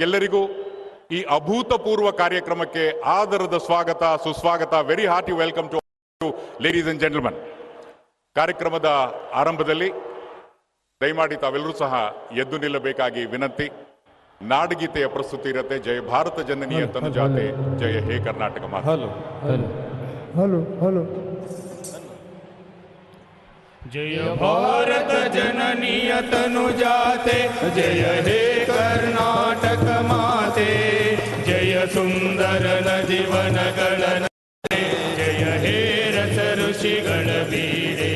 ಎಲ್ಲರಿಗೂ ಈ ಅಭೂತಪೂರ್ವ ಕಾರ್ಯಕ್ರಮಕ್ಕೆ ಆದರದ ಸ್ವಾಗತ, ಸುಸ್ವಾಗತ. Very hearty welcome to ladies and gentlemen. ಕಾರ್ಯಕ್ರಮದ ಆರಂಭದಲ್ಲಿ ದಯಮಾಡಿ ತಾವೆಲ್ಲರೂ ಸಹ ಎದ್ದು ನಿಲ್ಲಬೇಕಾಗಿ ವಿನಂತಿ. ನಾಡಗೀತೆಯ ಪ್ರಸ್ತುತಿ ಇರುತ್ತೆ. ಜಯ ಭಾರತ ಜನನಿಯ ತನುಜಾತೆ, ಜಯ ಹೇ ಕರ್ನಾಟಕ ಮಾತೆ. जय भारत जननीय तनुजाते, जय हे कर्नाटक माते, जय सुंदर जीवन गणनाते, जय हे रस ऋषिगण बीडे.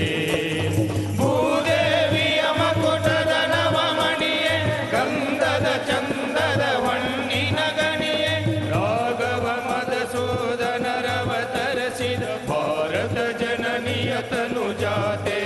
भूदेविय मकुटದ ನವಮಣಿಯೇ, ಗಂಧದ ಚಂದದ ಹೊನ್ನಿನ ಗಣಿಯೇ, ರಾಘವ ಮಧುಸೂದನರವತರಿಸಿದ ಭಾರತ ಜನನಿಯ ತನುಜಾತೆ.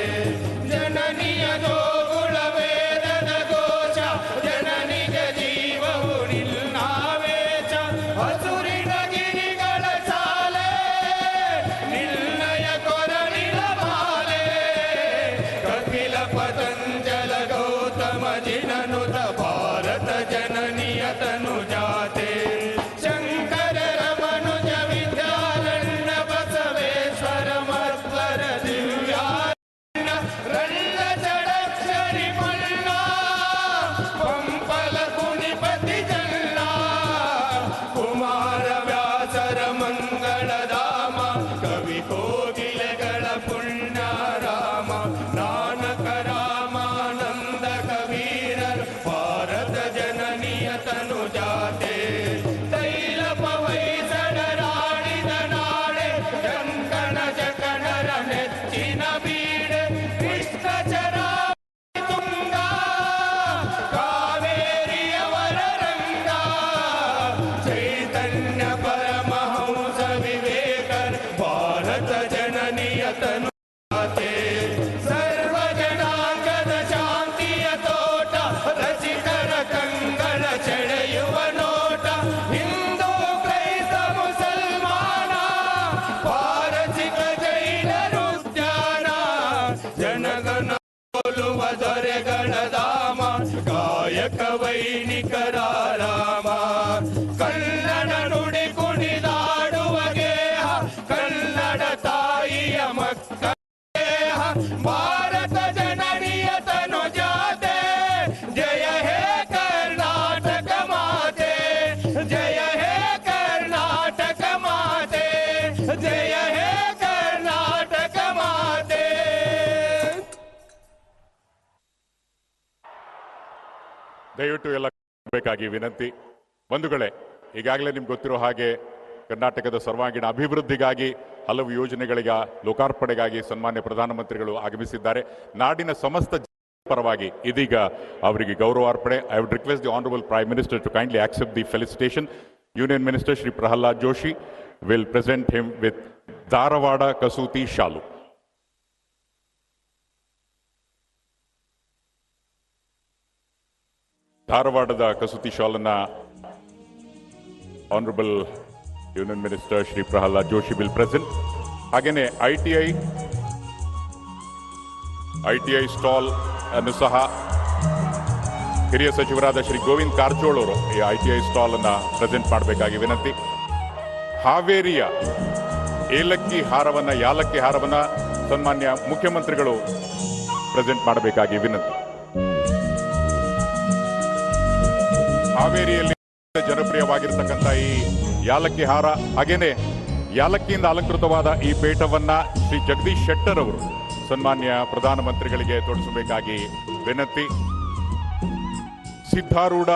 ಗಾಯಕ ವೈಣಿಕರ ರಾಮ, ಕನ್ನಡ ನುಡಿ ಕುಣಿದಾಡುವ ಗೇಹ, ಕನ್ನಡ ತಾಯಿಯ ಮಕ್ಕಳ ಗೇಹ, ಭಾರತ ಜನನಿಯ ತನುಜಾತೆ, ಜಯ ಹೇ ಕರ್ನಾಟಕ ಮಾತೆ, ಜಯ ಹೇ ಕರ್ನಾಟಕ ಮಾತೆ, ಜಯ ಹೇ ಕರ್ನಾಟಕ ಮಾತೆ. ದಯವಿಟ್ಟು ಎಲ್ಲ ಬೇಕಾಗಿ ವಿನಂತಿ. ಬಂಧುಗಳೇ, ಈಗಾಗಲೇ ನಿಮ್ಗೆ ಗೊತ್ತಿರೋ ಹಾಗೆ ಕರ್ನಾಟಕದ ಸರ್ವಾಂಗೀಣ ಅಭಿವೃದ್ಧಿಗಾಗಿ ಹಲವು ಯೋಜನೆಗಳಿಗೆ ಲೋಕಾರ್ಪಣೆಗಾಗಿ ಸನ್ಮಾನ್ಯ ಪ್ರಧಾನಮಂತ್ರಿಗಳು ಆಗಮಿಸಿದ್ದಾರೆ. ನಾಡಿನ ಸಮಸ್ತ ಪರವಾಗಿ ಇದೀಗ ಅವರಿಗೆ ಗೌರವಾರ್ಪಣೆ. I would request the honourable prime minister to kindly accept the felicitation. Union minister Shri Prahlad Joshi will present him with Dharwad kasuti shawl. ಧಾರವಾಡದ ಕಸೂತಿ ಶಾಲನ್ನ honourable union minister Shri Prahlad Joshi will present. ಹಾಗೇನೆ ಐಟಿಐ ಸ್ಟಾಲ್ ಅನ್ನು ಸಹ ಹಿರಿಯ ಸಚಿವರಾದ ಶ್ರೀ ಗೋವಿಂದ್ ಕಾರಜೋಳ ಅವರು ಈ ಐಟಿಐ ಸ್ಟಾಲ್ ಅನ್ನ ಪ್ರೆಸೆಂಟ್ ಮಾಡಬೇಕಾಗಿ ವಿನಂತಿ. ಹಾವೇರಿಯ ಏಲಕ್ಕಿ ಹಾರವನ್ನ ಸನ್ಮಾನ್ಯ ಮುಖ್ಯಮಂತ್ರಿಗಳು ಪ್ರೆಸೆಂಟ್ ಮಾಡಬೇಕಾಗಿ ವಿನಂತಿ. ಹಾವೇರಿಯಲ್ಲಿ ಜನಪ್ರಿಯವಾಗಿರ್ತಕ್ಕಂಥ ಈ ಯಾಲಕ್ಕಿ ಹಾರ, ಹಾಗೇನೆ ಯಾಲಕ್ಕಿಯಿಂದ ಅಲಂಕೃತವಾದ ಈ ಪೇಟವನ್ನ ಶ್ರೀ ಜಗದೀಶ್ ಶೆಟ್ಟರ್ ಅವರು ಸನ್ಮಾನ್ಯ ಪ್ರಧಾನಮಂತ್ರಿಗಳಿಗೆ ತೋರಿಸಬೇಕಾಗಿ ವಿನಂತಿ. ಸಿದ್ಧಾರೂಢ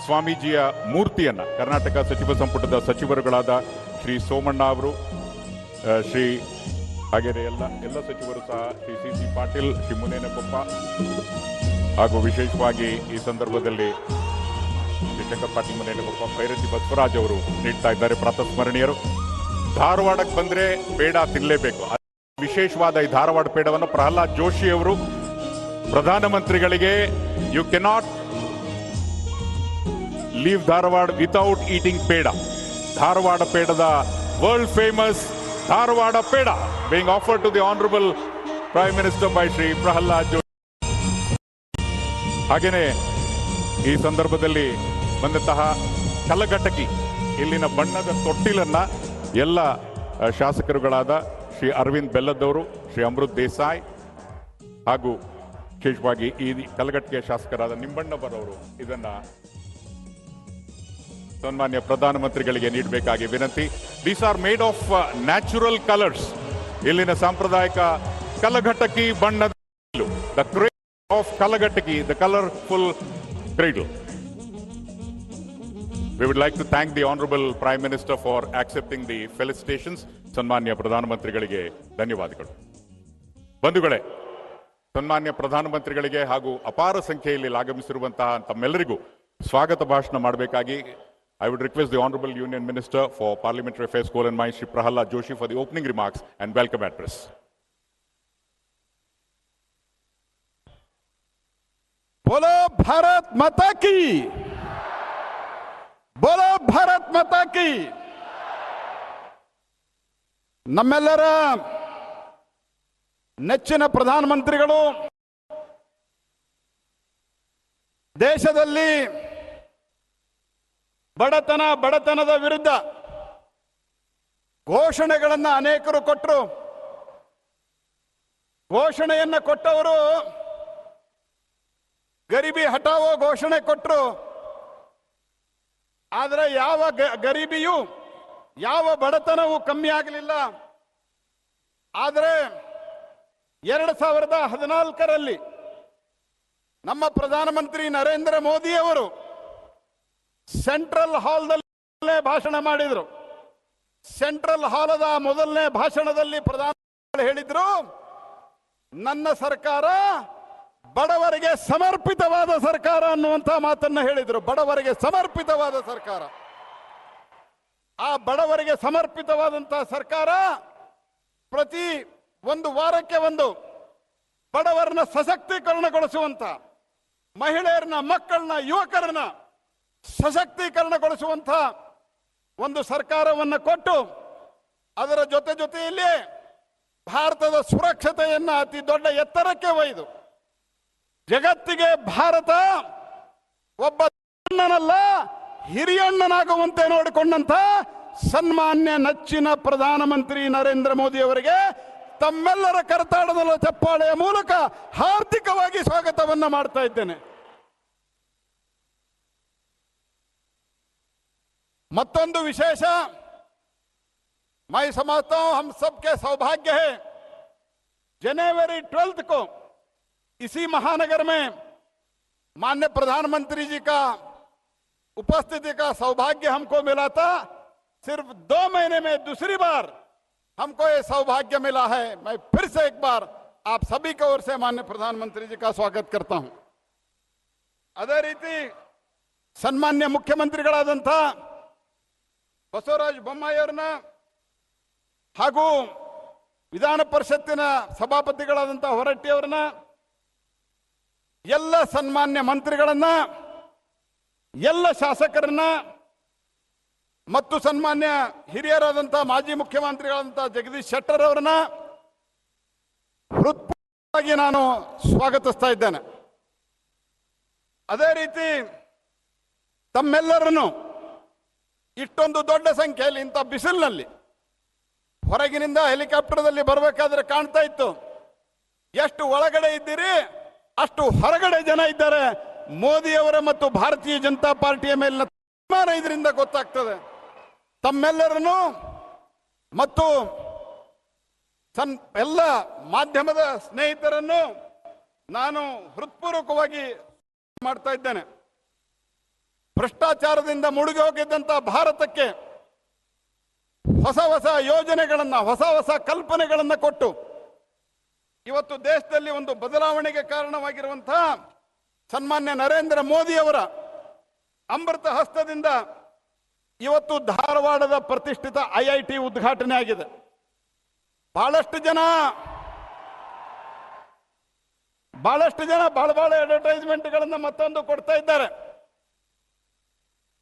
ಸ್ವಾಮೀಜಿಯ ಮೂರ್ತಿಯನ್ನ ಕರ್ನಾಟಕ ಸಚಿವ ಸಂಪುಟದ ಸಚಿವರುಗಳಾದ ಶ್ರೀ ಸೋಮಣ್ಣ ಅವರು, ಹಾಗೆಯೇ ಎಲ್ಲ ಸಚಿವರು ಸಹ ಶ್ರೀ ಸಿ ಪಾಟೀಲ್, ಶ್ರೀ ಮುನೇನಕೊಪ್ಪ ಹಾಗೂ ವಿಶೇಷವಾಗಿ ಈ ಸಂದರ್ಭದಲ್ಲಿ ಶ್ರೀ ಶಂಕರ್ ಪಾಟೀಲ್ ಮುನೇನಕೊಪ್ಪ, ಭೈರತಿ ಬಸವರಾಜ್ ಅವರು ನೀಡ್ತಾ ಇದ್ದಾರೆ ಪ್ರಾತಸ್ಮರಣೀಯರು. ಧಾರವಾಡಕ್ಕೆ ಬಂದ್ರೆ ಪೇಡ ತಿನ್ನಲೇಬೇಕು. ವಿಶೇಷವಾದ ಈ ಧಾರವಾಡ ಪೇಡವನ್ನು ಪ್ರಹ್ಲಾದ್ ಜೋಶಿ ಅವರು ಪ್ರಧಾನಮಂತ್ರಿಗಳಿಗೆ you cannot leave Dharwad without eating peda. Dharwad ಪೇಡದ world famous Dharwad peda being offered to the honorable Prime Minister by Shri Prahalad Joshi. ಹಾಗೇನೆ ಈ ಸಂದರ್ಭದಲ್ಲಿ ಬಂದಂತಹ ಕಲಘಟಕಿ ಇಲ್ಲಿನ ಬಣ್ಣದ ತೊಟ್ಟಿಲನ್ನ ಎಲ್ಲ ಶಾಸಕರುಗಳಾದ ಶ್ರೀ ಅರವಿಂದ್ ಬೆಲ್ಲದವರು, ಶ್ರೀ ಅಮೃತ್ ದೇಸಾಯಿ ಹಾಗೂ ವಿಶೇಷವಾಗಿ ಈ ಕಲಘಟಕಿಯ ಶಾಸಕರಾದ ನಿಂಬಣ್ಣವರವರು ಇದನ್ನ ಸನ್ಮಾನ್ಯ ಪ್ರಧಾನಮಂತ್ರಿಗಳಿಗೆ ನೀಡಬೇಕಾಗಿ ವಿನಂತಿ. These are made of natural colours. ಇಲ್ಲಿನ ಸಾಂಪ್ರದಾಯಿಕ ಕಲಘಟಕಿ ಬಣ್ಣದ the cradle of Kalghatgi, the colourful cradle. We would like to thank the Honorable Prime Minister for accepting the felicitations. ಸನ್ಮಾನ್ಯ ಪ್ರಧಾನಮಂತ್ರಿಗಳಿಗೆ ಧನ್ಯವಾದಗಳು. ಬಂಧುಗಳೇ, ಸನ್ಮಾನ್ಯ ಪ್ರಧಾನಮಂತ್ರಿಗಳಿಗೆ ಹಾಗೂ ಅಪಾರ ಸಂಖ್ಯೆಯಲ್ಲಿ ಆಗಮಿಸಿರುವಂತಹ ತಮ್ಮೆಲ್ಲರಿಗೂ ಸ್ವಾಗತ ಭಾಷಣ ಮಾಡಬೇಕಾಗಿ I would request the Honorable Union Minister for Parliamentary Affairs, Coal and Mines, Shri Prahalad Joshi, for the opening remarks and welcome address. बोलो भारत माता की, बोलो भारत माता की. ನಮ್ಮೆಲ್ಲರ ನೆಚ್ಚಿನ ಪ್ರಧಾನಮಂತ್ರಿಗಳು ದೇಶದಲ್ಲಿ ಬಡತನದ ವಿರುದ್ಧ ಘೋಷಣೆಗಳನ್ನು ಅನೇಕರು ಕೊಟ್ಟರು. ಘೋಷಣೆಯನ್ನ ಕೊಟ್ಟವರು ಗರೀಬಿ ಹಟಾವೋ ಘೋಷಣೆ ಕೊಟ್ಟರು. ಆದರೆ ಯಾವ ಗರೀಬಿಯೂ ಯಾವ ಬಡತನವೂ ಕಮ್ಮಿ ಆಗಲಿಲ್ಲ. ಆದರೆ 2014ರಲ್ಲಿ ನಮ್ಮ ಪ್ರಧಾನಮಂತ್ರಿ ನರೇಂದ್ರ ಮೋದಿ ಅವರು ಸೆಂಟ್ರಲ್ ಹಾಲ್ದಲ್ಲಿ ಭಾಷಣ ಮಾಡಿದರು. ಸೆಂಟ್ರಲ್ ಹಾಲದ ಮೊದಲನೇ ಭಾಷಣದಲ್ಲಿ ಪ್ರಧಾನಮಂತ್ರಿ ಹೇಳಿದ್ರು, ನನ್ನ ಸರ್ಕಾರ ಬಡವರಿಗೆ ಸಮರ್ಪಿತವಾದ ಸರ್ಕಾರ ಅನ್ನುವಂಥ ಮಾತನ್ನ ಹೇಳಿದರು. ಬಡವರಿಗೆ ಸಮರ್ಪಿತವಾದ ಸರ್ಕಾರ. ಆ ಬಡವರಿಗೆ ಸಮರ್ಪಿತವಾದಂತಹ ಸರ್ಕಾರ ಪ್ರತಿ ಒಂದು ವಾರಕ್ಕೆ ಒಂದು ಬಡವರನ್ನ ಸಶಕ್ತೀಕರಣಗೊಳಿಸುವಂತ, ಮಹಿಳೆಯರನ್ನ, ಮಕ್ಕಳನ್ನ, ಯುವಕರನ್ನ ಸಶಕ್ತೀಕರಣಗೊಳಿಸುವಂತ ಒಂದು ಸರ್ಕಾರವನ್ನು ಕೊಟ್ಟು ಅದರ ಜೊತೆಯಲ್ಲಿ ಭಾರತದ ಸುರಕ್ಷತೆಯನ್ನ ಅತಿ ದೊಡ್ಡ ಎತ್ತರಕ್ಕೆ ಒಯ್ದು ಜಗತ್ತಿಗೆ ಭಾರತ ಒಬ್ಬ ಅಣ್ಣನಲ್ಲ ಹಿರಿಯಣ್ಣನಾಗುವಂತೆ ನೋಡಿಕೊಂಡಂತ ಸನ್ಮಾನ್ಯ ನೆಚ್ಚಿನ ಪ್ರಧಾನಮಂತ್ರಿ ನರೇಂದ್ರ ಮೋದಿ ಅವರಿಗೆ ತಮ್ಮೆಲ್ಲರ ಕರತಾಳದ ಚಪ್ಪಾಳೆಯ ಮೂಲಕ ಹಾರ್ದಿಕವಾಗಿ ಸ್ವಾಗತವನ್ನ ಮಾಡ್ತಾ ಇದ್ದೇನೆ. मतोंदु विशेष, मैं समझता हूं हम सबके सौभाग्य है, जनवरी 12 को इसी महानगर में माननीय प्रधानमंत्री जी का उपस्थिति का सौभाग्य हमको मिला था. सिर्फ 2 महीने में दूसरी बार हमको ये सौभाग्य मिला है. मैं फिर से एक बार आप सभी की ओर से माननीय प्रधानमंत्री जी का स्वागत करता हूं. अदे रीति सन्मान्य मुख्यमंत्रिಗಳಾದಂತ ಬಸವರಾಜ ಬೊಮ್ಮಾಯಿಯವರನ್ನ ಹಾಗೂ ವಿಧಾನ ಪರಿಷತ್ತಿನ ಸಭಾಪತಿಗಳಾದಂತ ಹೊರಟ್ಟಿಯವರನ್ನ, ಎಲ್ಲ ಸನ್ಮಾನ್ಯ ಮಂತ್ರಿಗಳನ್ನ, ಎಲ್ಲ ಶಾಸಕರನ್ನ ಮತ್ತು ಸನ್ಮಾನ್ಯ ಹಿರಿಯರಾದಂತ ಮಾಜಿ ಮುಖ್ಯಮಂತ್ರಿಗಳಾದಂತ ಜಗದೀಶ್ ಶೆಟ್ಟರ್ ಅವರನ್ನ ಹೃತ್ಪೂರ್ವಕವಾಗಿ ನಾನು ಸ್ವಾಗತಿಸ್ತಾ ಇದ್ದೇನೆ. ಅದೇ ರೀತಿ ತಮ್ಮೆಲ್ಲರನ್ನು ಇಷ್ಟೊಂದು ದೊಡ್ಡ ಸಂಖ್ಯೆಯಲ್ಲಿ ಇಂಥ ಬಿಸಿಲಿನಲ್ಲಿ ಹೊರಗಿನಿಂದ ಹೆಲಿಕಾಪ್ಟರ್ದಲ್ಲಿ ಬರಬೇಕಾದ್ರೆ ಕಾಣ್ತಾ ಇತ್ತು, ಎಷ್ಟು ಒಳಗಡೆ ಇದ್ದೀರಿ ಅಷ್ಟು ಹೊರಗಡೆ ಜನ ಇದ್ದಾರೆ. ಮೋದಿಯವರ ಮತ್ತು ಭಾರತೀಯ ಜನತಾ ಪಾರ್ಟಿಯ ಮೇಲಿನ ಅಭಿಮಾನ ಇದರಿಂದ ಗೊತ್ತಾಗ್ತದೆ. ತಮ್ಮೆಲ್ಲರನ್ನು ಮತ್ತು ಎಲ್ಲ ಮಾಧ್ಯಮದ ಸ್ನೇಹಿತರನ್ನು ನಾನು ಹೃತ್ಪೂರ್ವಕವಾಗಿ ಮಾಡ್ತಾ ಇದ್ದೇನೆ. ಭ್ರಷ್ಟಾಚಾರದಿಂದ ಮುಳುಗಿ ಹೋಗಿದ್ದಂತ ಭಾರತಕ್ಕೆ ಹೊಸ ಹೊಸ ಯೋಜನೆಗಳನ್ನ, ಹೊಸ ಹೊಸ ಕಲ್ಪನೆಗಳನ್ನ ಕೊಟ್ಟು ಇವತ್ತು ದೇಶದಲ್ಲಿ ಒಂದು ಬದಲಾವಣೆಗೆ ಕಾರಣವಾಗಿರುವಂತಹ ಸನ್ಮಾನ್ಯ ನರೇಂದ್ರ ಮೋದಿ ಅವರ ಅಮೃತ ಹಸ್ತದಿಂದ ಇವತ್ತು ಧಾರವಾಡದ ಪ್ರತಿಷ್ಠಿತ IIT ಉದ್ಘಾಟನೆ ಆಗಿದೆ. ಬಹಳಷ್ಟು ಜನ ಬಹಳ ಅಡ್ವರ್ಟೈಸ್ಮೆಂಟ್ಗಳನ್ನ ಮತ್ತೊಂದು ಕೊಡ್ತಾ ಇದ್ದಾರೆ.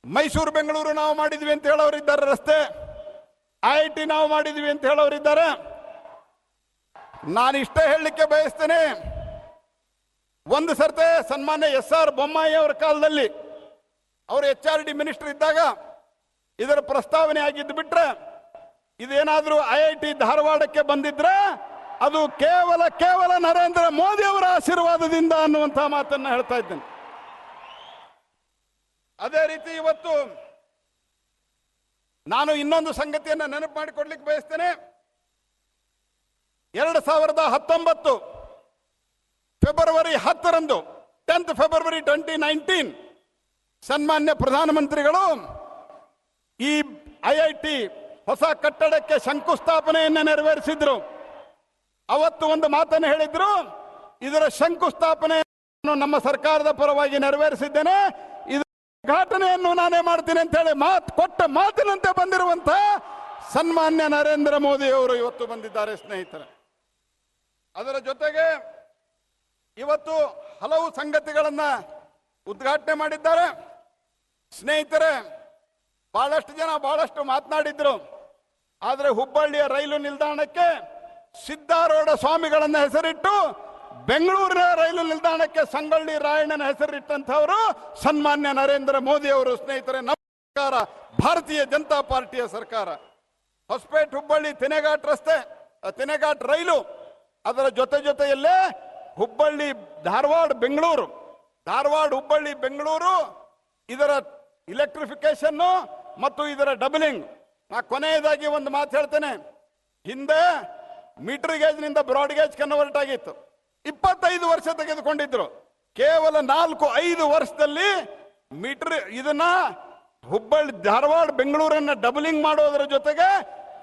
ಮೈಸೂರು ಬೆಂಗಳೂರು ನಾವು ಮಾಡಿದ್ವಿ ಅಂತ ಹೇಳೋರಿದ್ದಾರೆ, ರಸ್ತೆ IIT ನಾವು ಮಾಡಿದ್ವಿ ಅಂತ ಹೇಳೋರಿದ್ದಾರೆ. ನಾನು ಇಷ್ಟೇ ಹೇಳಲಿಕ್ಕೆ ಬಯಸ್ತೇನೆ, ಒಂದು ಸರ್ತೆ ಸನ್ಮಾನ್ಯ SR ಬೊಮ್ಮಾಯಿ ಅವರ ಕಾಲದಲ್ಲಿ ಅವರು HRD ಮಿನಿಸ್ಟರ್ ಇದ್ದಾಗ ಇದರ ಪ್ರಸ್ತಾವನೆ ಆಗಿದ್ದು ಬಿಟ್ರೆ ಇದೇನಾದ್ರೂ IIT ಧಾರವಾಡಕ್ಕೆ ಬಂದಿದ್ರೆ ಅದು ಕೇವಲ ನರೇಂದ್ರ ಮೋದಿ ಅವರ ಆಶೀರ್ವಾದದಿಂದ ಅನ್ನುವಂತಹ ಮಾತನ್ನ ಹೇಳ್ತಾ ಇದ್ದೇನೆ. ಅದೇ ರೀತಿ ಇವತ್ತು ನಾನು ಇನ್ನೊಂದು ಸಂಗತಿಯನ್ನ ನೆನಪು ಮಾಡಿಕೊಡ್ಲಿಕ್ಕೆ ಬಯಸ್ತೇನೆ. 2019 ಫೆಬ್ರವರಿ 10ರಂದು 10th ಫೆಬ್ರವರಿ 2019 ಸನ್ಮಾನ್ಯ ಪ್ರಧಾನಮಂತ್ರಿಗಳು ಈ IIT ಹೊಸ ಕಟ್ಟಡಕ್ಕೆ ಶಂಕುಸ್ಥಾಪನೆಯನ್ನು ನೆರವೇರಿಸಿದ್ರು. ಅವತ್ತು ಒಂದು ಮಾತನ್ನು ಹೇಳಿದ್ರು, ಇದರ ಶಂಕುಸ್ಥಾಪನೆಯನ್ನು ನಮ್ಮ ಸರ್ಕಾರದ ಪರವಾಗಿ ನೆರವೇರಿಸಿದ್ದೇನೆ, ಇದರ ಉದ್ಘಾಟನೆಯನ್ನು ನಾನೇ ಮಾಡ್ತೀನಿ ಅಂತ ಹೇಳಿ ಕೊಟ್ಟ ಮಾತಿನಂತೆ ಬಂದಿರುವಂತಹ ಸನ್ಮಾನ್ಯ ನರೇಂದ್ರ ಮೋದಿ ಅವರು ಇವತ್ತು ಬಂದಿದ್ದಾರೆ ಸ್ನೇಹಿತರೆ. ಅದರ ಜೊತೆಗೆ ಇವತ್ತು ಹಲವು ಸಂಗತಿಗಳನ್ನ ಉದ್ಘಾಟನೆ ಮಾಡಿದ್ದಾರೆ. ಸ್ನೇಹಿತರೆ, ಬಹಳಷ್ಟು ಜನ ಬಹಳಷ್ಟು ಮಾತನಾಡಿದ್ರು. ಆದರೆ ಹುಬ್ಬಳ್ಳಿಯ ರೈಲು ನಿಲ್ದಾಣಕ್ಕೆ ಸಿದ್ದಾರೂಢ ಸ್ವಾಮಿಗಳನ್ನ ಹೆಸರಿಟ್ಟು ಬೆಂಗಳೂರಿನ ರೈಲು ನಿಲ್ದಾಣಕ್ಕೆ ಸಂಗೊಳ್ಳಿ ರಾಯಣ್ಣನ ಹೆಸರಿಟ್ಟಂತವರು ಸನ್ಮಾನ್ಯ ನರೇಂದ್ರ ಮೋದಿ ಅವರು. ಸ್ನೇಹಿತರೆ, ನಮ್ಮ ಸರ್ಕಾರ ಭಾರತೀಯ ಜನತಾ ಪಾರ್ಟಿಯ ಸರ್ಕಾರ. ಹೊಸಪೇಟೆ ಹುಬ್ಬಳ್ಳಿ ತಿನೆಘಾಟ್ ರೈಲು, ಅದರ ಜೊತೆಯಲ್ಲೇ ಹುಬ್ಬಳ್ಳಿ ಧಾರವಾಡ ಬೆಂಗಳೂರು, ಧಾರವಾಡ ಹುಬ್ಬಳ್ಳಿ ಬೆಂಗಳೂರು, ಇದರ ಇಲೆಕ್ಟ್ರಿಫಿಕೇಶನ್ ಮತ್ತು ಇದರ ಡಬಲಿಂಗ್. ನಾ ಕೊನೆಯದಾಗಿ ಒಂದು ಮಾತು ಹೇಳ್ತೇನೆ. ಹಿಂದೆ ಮೀಟರ್ ಗೇಜ್ ನಿಂದ ಬ್ರಾಡ್ ಗೇಜ್ ಕನ್ವರ್ಟ್ ಆಗಿತ್ತು. 25 ವರ್ಷ ತೆಗೆದುಕೊಂಡಿದ್ರು. ಕೇವಲ 4-5 ವರ್ಷದಲ್ಲಿ ಇದನ್ನ ಹುಬ್ಬಳ್ಳಿ ಧಾರವಾಡ ಬೆಂಗಳೂರನ್ನ ಡಬಲಿಂಗ್ ಮಾಡೋದರ ಜೊತೆಗೆ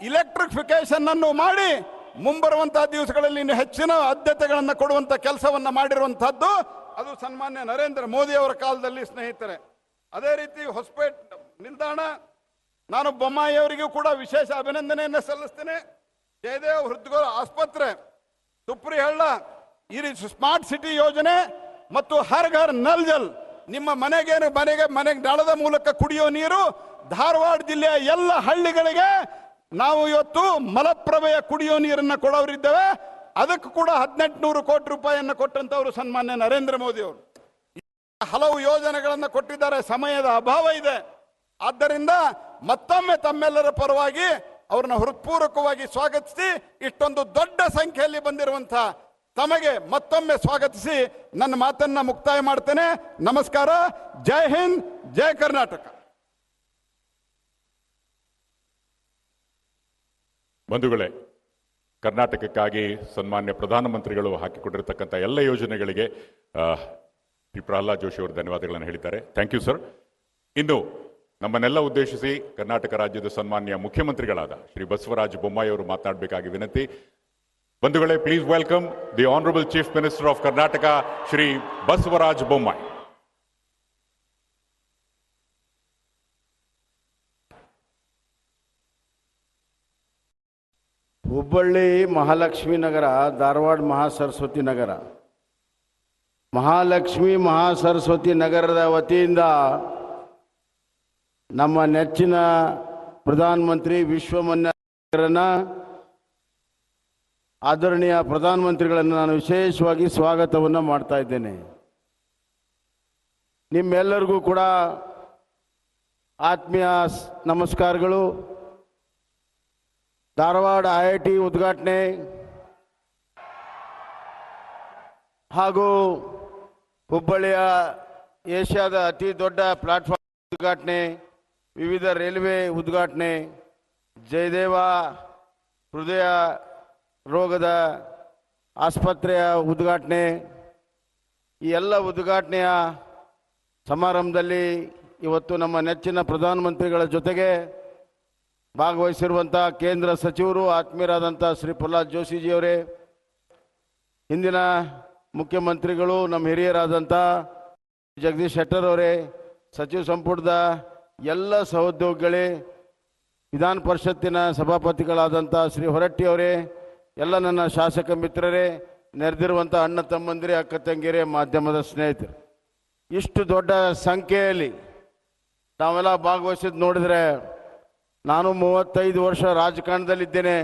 ಇಲೆಕ್ಟ್ರಿಫಿಕೇಶನ್ ಅನ್ನು ಮಾಡಿ ಮುಂಬರುವಂತಹ ದಿವಸಗಳಲ್ಲಿ ಇನ್ನು ಹೆಚ್ಚಿನ ಆದ್ಯತೆಗಳನ್ನು ಕೊಡುವಂತ ಕೆಲಸವನ್ನ ಮಾಡಿರುವಂತಹದ್ದು ಅದು ಸನ್ಮಾನ್ಯ ನರೇಂದ್ರ ಮೋದಿ ಅವರ ಕಾಲದಲ್ಲಿ ಸ್ನೇಹಿತರೆ. ಅದೇ ರೀತಿ ಹೊಸಪೇಟೆ ನಿಲ್ದಾಣ, ನಾನು ಬೊಮ್ಮಾಯಿ ಅವರಿಗೂ ಕೂಡ ವಿಶೇಷ ಅಭಿನಂದನೆಯನ್ನು ಸಲ್ಲಿಸ್ತೇನೆ. ಜಯದೇವ್ ಹೃದ್ರೋಗ ಆಸ್ಪತ್ರೆ, ತುಪ್ರಿಹಳ್ಳ, ಈ ರೀತಿ ಸ್ಮಾರ್ಟ್ ಸಿಟಿ ಯೋಜನೆ ಮತ್ತು ಹರ್ ಘರ್ ನಲ್ ಜಲ್, ನಿಮ್ಮ ಮನೆಗೆ ನಳದ ಮೂಲಕ ಕುಡಿಯೋ ನೀರು ಧಾರವಾಡ ಜಿಲ್ಲೆಯ ಎಲ್ಲ ಹಳ್ಳಿಗಳಿಗೆ ನಾವು ಇವತ್ತು ಮಲಪ್ರಭೆಯ ಕುಡಿಯೋ ನೀರನ್ನ ಕೊಡೋರಿದ್ದೇವೆ. ಅದಕ್ಕೂ ಕೂಡ 1800 ಕೋಟಿ ರೂಪಾಯಿಯನ್ನು ಕೊಟ್ಟಂತವರು ಸನ್ಮಾನ್ಯ ನರೇಂದ್ರ ಮೋದಿ ಅವರು. ಹಲವು ಯೋಜನೆಗಳನ್ನು ಕೊಟ್ಟಿದ್ದಾರೆ. ಸಮಯದ ಅಭಾವ ಇದೆ. ಆದ್ದರಿಂದ ಮತ್ತೊಮ್ಮೆ ತಮ್ಮೆಲ್ಲರ ಪರವಾಗಿ ಅವ್ರನ್ನ ಹೃತ್ಪೂರ್ವಕವಾಗಿ ಸ್ವಾಗತಿಸಿ, ಇಷ್ಟೊಂದು ದೊಡ್ಡ ಸಂಖ್ಯೆಯಲ್ಲಿ ಬಂದಿರುವಂತಹ ತಮಗೆ ಮತ್ತೊಮ್ಮೆ ಸ್ವಾಗತಿಸಿ ನನ್ನ ಮಾತನ್ನ ಮುಕ್ತಾಯ ಮಾಡ್ತೇನೆ. ನಮಸ್ಕಾರ. ಜೈ ಹಿಂದ್, ಜೈ ಕರ್ನಾಟಕ. ಬಂಧುಗಳೇ, ಕರ್ನಾಟಕಕ್ಕಾಗಿ ಸನ್ಮಾನ್ಯ ಪ್ರಧಾನಮಂತ್ರಿಗಳು ಹಾಕಿಕೊಂಡಿರತಕ್ಕಂಥ ಎಲ್ಲ ಯೋಜನೆಗಳಿಗೆ ಶ್ರೀ ಪ್ರಹ್ಲಾದ್ ಜೋಶಿ ಅವರು ಧನ್ಯವಾದಗಳನ್ನು ಹೇಳಿದ್ದಾರೆ. Thank you sir. ಇನ್ನು ನಮ್ಮನ್ನೆಲ್ಲ ಉದ್ದೇಶಿಸಿ ಕರ್ನಾಟಕ ರಾಜ್ಯದ ಸನ್ಮಾನ್ಯ ಮುಖ್ಯಮಂತ್ರಿಗಳಾದ ಶ್ರೀ ಬಸವರಾಜ ಬೊಮ್ಮಾಯಿ ಅವರು ಮಾತನಾಡಬೇಕಾಗಿ ವಿನಂತಿ. ಬಂಧುಗಳೇ, please welcome the honourable chief minister of Karnataka Shri Basavaraj Bommai. Hubballi Mahalakshmi Nagar, Dharwad Mahasaraswati Nagar. Mahalakshmi Mahasaraswati ನಗರದ ವತಿಯಿಂದ ನಮ್ಮ ನೆಚ್ಚಿನ ಪ್ರಧಾನಮಂತ್ರಿ ವಿಶ್ವಮಾನ್ಯರನ್ನ, ಆದರಣೀಯ ಪ್ರಧಾನಮಂತ್ರಿಗಳನ್ನು ನಾನು ವಿಶೇಷವಾಗಿ ಸ್ವಾಗತವನ್ನು ಮಾಡ್ತಾ ಇದ್ದೇನೆ. ನಿಮ್ಮೆಲ್ಲರಿಗೂ ಕೂಡ ಆತ್ಮೀಯ ನಮಸ್ಕಾರಗಳು. ಧಾರವಾಡ IIT ಉದ್ಘಾಟನೆ ಹಾಗೂ ಹುಬ್ಬಳ್ಳಿಯ ಏಷ್ಯಾದ ಅತಿ ದೊಡ್ಡ ಪ್ಲಾಟ್ಫಾರ್ಮ್ ಉದ್ಘಾಟನೆ, ವಿವಿಧ ರೈಲ್ವೆ ಉದ್ಘಾಟನೆ, ಜಯದೇವ ಹೃದಯ ರೋಗದ ಆಸ್ಪತ್ರೆಯ ಉದ್ಘಾಟನೆ, ಈ ಎಲ್ಲ ಉದ್ಘಾಟನೆಯ ಸಮಾರಂಭದಲ್ಲಿ ಇವತ್ತು ನಮ್ಮ ನೆಚ್ಚಿನ ಪ್ರಧಾನಮಂತ್ರಿಗಳ ಜೊತೆಗೆ ಭಾಗವಹಿಸಿರುವಂಥ ಕೇಂದ್ರ ಸಚಿವರು ಆತ್ಮೀಯರಾದಂಥ ಶ್ರೀ ಪ್ರಹ್ಲಾದ್ ಜೋಶಿಜಿಯವರೇ, ಹಿಂದಿನ ಮುಖ್ಯಮಂತ್ರಿಗಳು ನಮ್ಮ ಹಿರಿಯರಾದಂಥ ಜಗದೀಶ್ ಶೆಟ್ಟರ್ ಅವರೇ, ಸಚಿವ ಸಂಪುಟದ ಎಲ್ಲ ಸಹೋದ್ಯೋಗಿಗಳೇ, ವಿಧಾನ ಪರಿಷತ್ತಿನ ಸಭಾಪತಿಗಳಾದಂಥ ಶ್ರೀ ಹೊರಟ್ಟಿ ಅವರೇ, ಎಲ್ಲ ನನ್ನ ಶಾಸಕ ಮಿತ್ರರೇ, ನೆರೆದಿರುವಂಥ ಅಣ್ಣ ತಮ್ಮಂದಿರೇ, ಅಕ್ಕ ತಂಗಿಯರೇ, ಮಾಧ್ಯಮದ ಸ್ನೇಹಿತರು, ಇಷ್ಟು ದೊಡ್ಡ ಸಂಖ್ಯೆಯಲ್ಲಿ ನಾವೆಲ್ಲ ಭಾಗವಹಿಸಿದ್ದು ನೋಡಿದರೆ, ನಾನು 35 ವರ್ಷ ರಾಜಕಾರಣದಲ್ಲಿದ್ದೇನೆ.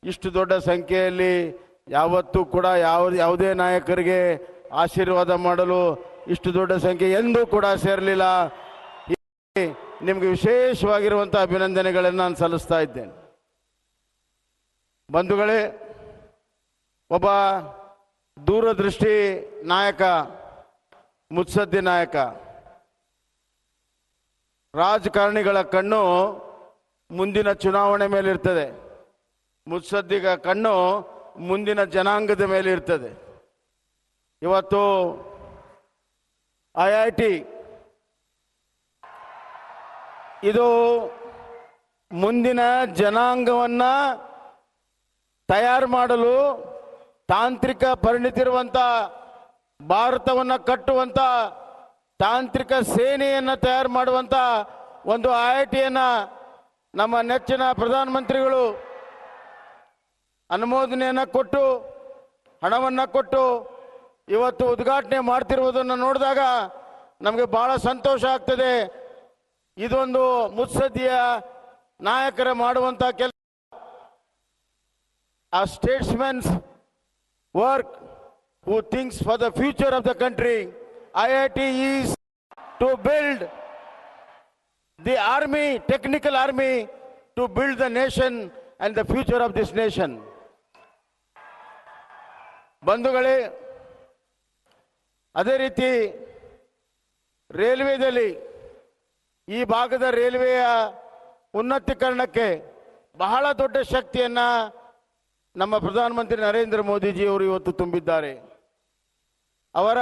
ಇಷ್ಟು ದೊಡ್ಡ ಸಂಖ್ಯೆಯಲ್ಲಿ ಯಾವತ್ತೂ ಕೂಡ ಯಾವುದೇ ನಾಯಕರಿಗೆ ಆಶೀರ್ವಾದ ಮಾಡಲು ಇಷ್ಟು ದೊಡ್ಡ ಸಂಖ್ಯೆ ಎಂದೂ ಕೂಡ ಸೇರಲಿಲ್ಲ. ನಿಮಗೆ ವಿಶೇಷವಾಗಿರುವಂಥ ಅಭಿನಂದನೆಗಳನ್ನು ನಾನು ಸಲ್ಲಿಸ್ತಾ ಇದ್ದೇನೆ. ಬಂಧುಗಳೇ, ಒಬ್ಬ ದೂರದೃಷ್ಟಿ ನಾಯಕ, ಮುತ್ಸದ್ದಿ ನಾಯಕ. ರಾಜಕಾರಣಿಗಳ ಕಣ್ಣು ಮುಂದಿನ ಚುನಾವಣೆ ಮೇಲೆ ಇರ್ತದೆ, ಮುತ್ಸದ್ದಿಗ ಕಣ್ಣು ಮುಂದಿನ ಜನಾಂಗದ ಮೇಲೆ ಇರ್ತದೆ. ಇವತ್ತು IIT ಇದು ಮುಂದಿನ ಜನಾಂಗವನ್ನ ತಯಾರು ಮಾಡಲು ತಾಂತ್ರಿಕ ಪರಿಣಿತಿರುವಂಥ ಭಾರತವನ್ನು ಕಟ್ಟುವಂಥ ತಾಂತ್ರಿಕ ಸೇನೆಯನ್ನು ತಯಾರು ಮಾಡುವಂಥ ಒಂದು IITಯನ್ನು ನಮ್ಮ ನೆಚ್ಚಿನ ಪ್ರಧಾನಮಂತ್ರಿಗಳು ಅನುಮೋದನೆಯನ್ನು ಕೊಟ್ಟು ಹಣವನ್ನು ಕೊಟ್ಟು ಇವತ್ತು ಉದ್ಘಾಟನೆ ಮಾಡ್ತಿರುವುದನ್ನು ನೋಡಿದಾಗ ನಮಗೆ ಬಹಳ ಸಂತೋಷ ಆಗ್ತದೆ. ಇದೊಂದು ಮುತ್ಸದ್ದಿಯ ನಾಯಕರ ಮಾಡುವಂಥ ಕೆಲಸ. A statesman's work who thinks for the future of the country. IIT is to build the army, technical army, to build the nation and the future of this nation. ಬಂಧುಗಳೇ, ಅದೇ ರೀತಿ ರೈಲ್ವೆದಲ್ಲಿ ಈ ಭಾಗದ ರೈಲ್ವೆಯ ಉನ್ನತೀಕರಣಕ್ಕೆ ಬಹಳ ದೊಡ್ಡ ಶಕ್ತಿಯನ್ನು ನಮ್ಮ ಪ್ರಧಾನಮಂತ್ರಿ ನರೇಂದ್ರ ಮೋದಿಜಿಯವರು ಇವತ್ತು ತುಂಬಿದ್ದಾರೆ. ಅವರ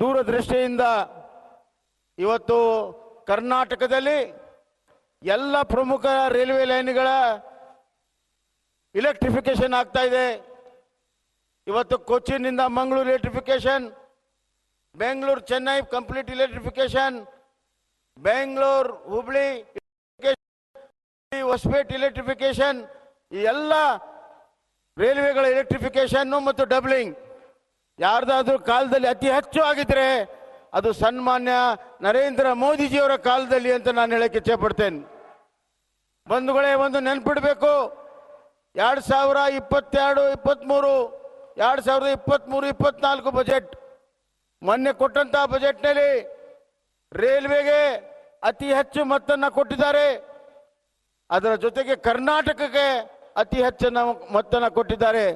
ದೂರದೃಷ್ಟಿಯಿಂದ ಇವತ್ತು ಕರ್ನಾಟಕದಲ್ಲಿ ಎಲ್ಲ ಪ್ರಮುಖ ರೈಲ್ವೆ ಲೈನ್ಗಳ ಇಲೆಕ್ಟ್ರಿಫಿಕೇಶನ್ ಆಗ್ತಾ ಇದೆ. ಇವತ್ತು ಕೊಚ್ಚಿನಿಂದ ಮಂಗಳೂರು ಎಲೆಕ್ಟ್ರಿಫಿಕೇಶನ್, ಬೆಂಗಳೂರು ಚೆನ್ನೈ ಕಂಪ್ಲೀಟ್ ಇಲೆಕ್ಟ್ರಿಫಿಕೇಶನ್, ಬೆಂಗಳೂರು ಹುಬ್ಳಿ ಹೊಸಪೇಟೆ ಇಲೆಕ್ಟ್ರಿಫಿಕೇಶನ್, ಈ ಎಲ್ಲ ರೈಲ್ವೆಗಳ ಎಲೆಕ್ಟ್ರಿಫಿಕೇಶನ್ ಮತ್ತು ಡಬ್ಲಿಂಗ್ ಯಾರ್ದಾದ್ರೂ ಕಾಲದಲ್ಲಿ ಅತಿ ಹೆಚ್ಚು ಆಗಿದ್ರೆ ಅದು ಸನ್ಮಾನ್ಯ ನರೇಂದ್ರ ಮೋದಿಜಿಯವರ ಕಾಲದಲ್ಲಿ ಅಂತ ನಾನು ಹೇಳಕ್ಕೆ ಇಚ್ಛೆ ಪಡ್ತೇನೆ. ಬಂಧುಗಳೇ, ಒಂದು ನೆನ್ಪಿಡಬೇಕು, 2022-23 2023-24 ಬಜೆಟ್ ಮೊನ್ನೆ ಕೊಟ್ಟಂತ ಬಜೆಟ್ನಲ್ಲಿ ರೈಲ್ವೆಗೆ ಅತಿ ಹೆಚ್ಚು ಮೊತ್ತವನ್ನು ಕೊಟ್ಟಿದ್ದಾರೆ. ಅದರ ಜೊತೆಗೆ ಕರ್ನಾಟಕಕ್ಕೆ ಅತಿ ಹೆಚ್ಚಿನ ಮೊತ್ತನ ಕೊಟ್ಟಿದ್ದಾರೆ.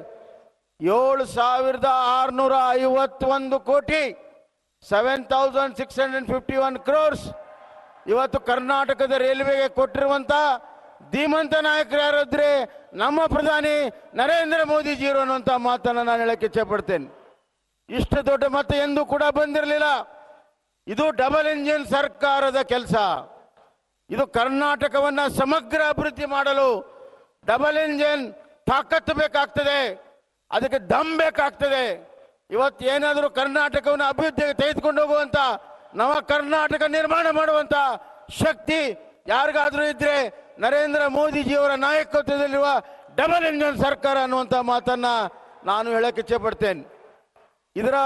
7,651 ಕೋಟಿ, 7,651 ಕ್ರೋರ್ಸ್ ಇವತ್ತು ಕರ್ನಾಟಕದ ರೈಲ್ವೆಗೆ ಕೊಟ್ಟಿರುವಂತ ಧೀಮಂತ ನಾಯಕರು ಯಾರಾದ್ರೆ ನಮ್ಮ ಪ್ರಧಾನಿ ನರೇಂದ್ರ ಮೋದಿಜಿಯವರು ಅನ್ನುವಂಥ ಮಾತನ್ನು ನಾನು ಹೇಳಕ್ಕೆ ಇಚ್ಛೆ ಪಡ್ತೇನೆ. ಇಷ್ಟು ದೊಡ್ಡ ಮೊತ್ತ ಎಂದೂ ಕೂಡ ಬಂದಿರಲಿಲ್ಲ. ಇದು ಡಬಲ್ ಇಂಜಿನ್ ಸರ್ಕಾರದ ಕೆಲಸ. ಇದು ಕರ್ನಾಟಕವನ್ನ ಸಮಗ್ರ ಅಭಿವೃದ್ಧಿ ಮಾಡಲು ಡಬಲ್ ಇಂಜಿನ್ ತಾಕತ್ತು ಬೇಕಾಗ್ತದೆ, ಅದಕ್ಕೆ ದಮ್ ಬೇಕಾಗ್ತದೆ. ಇವತ್ತು ಏನಾದರೂ ಕರ್ನಾಟಕವನ್ನು ಅಭಿವೃದ್ಧಿಗೆ ತೆಗೆದುಕೊಂಡು ಹೋಗುವಂತ ನವ ಕರ್ನಾಟಕ ನಿರ್ಮಾಣ ಮಾಡುವಂತ ಶಕ್ತಿ ಯಾರಿಗಾದ್ರೂ ಇದ್ರೆ ನರೇಂದ್ರ ಮೋದಿಜಿಯವರ ನಾಯಕತ್ವದಲ್ಲಿರುವ ಡಬಲ್ ಇಂಜಿನ್ ಸರ್ಕಾರ ಅನ್ನುವಂಥ ಮಾತನ್ನ ನಾನು ಹೇಳಕ್ಕೆ ಇಚ್ಛೆ ಪಡ್ತೇನೆ. ಇದರ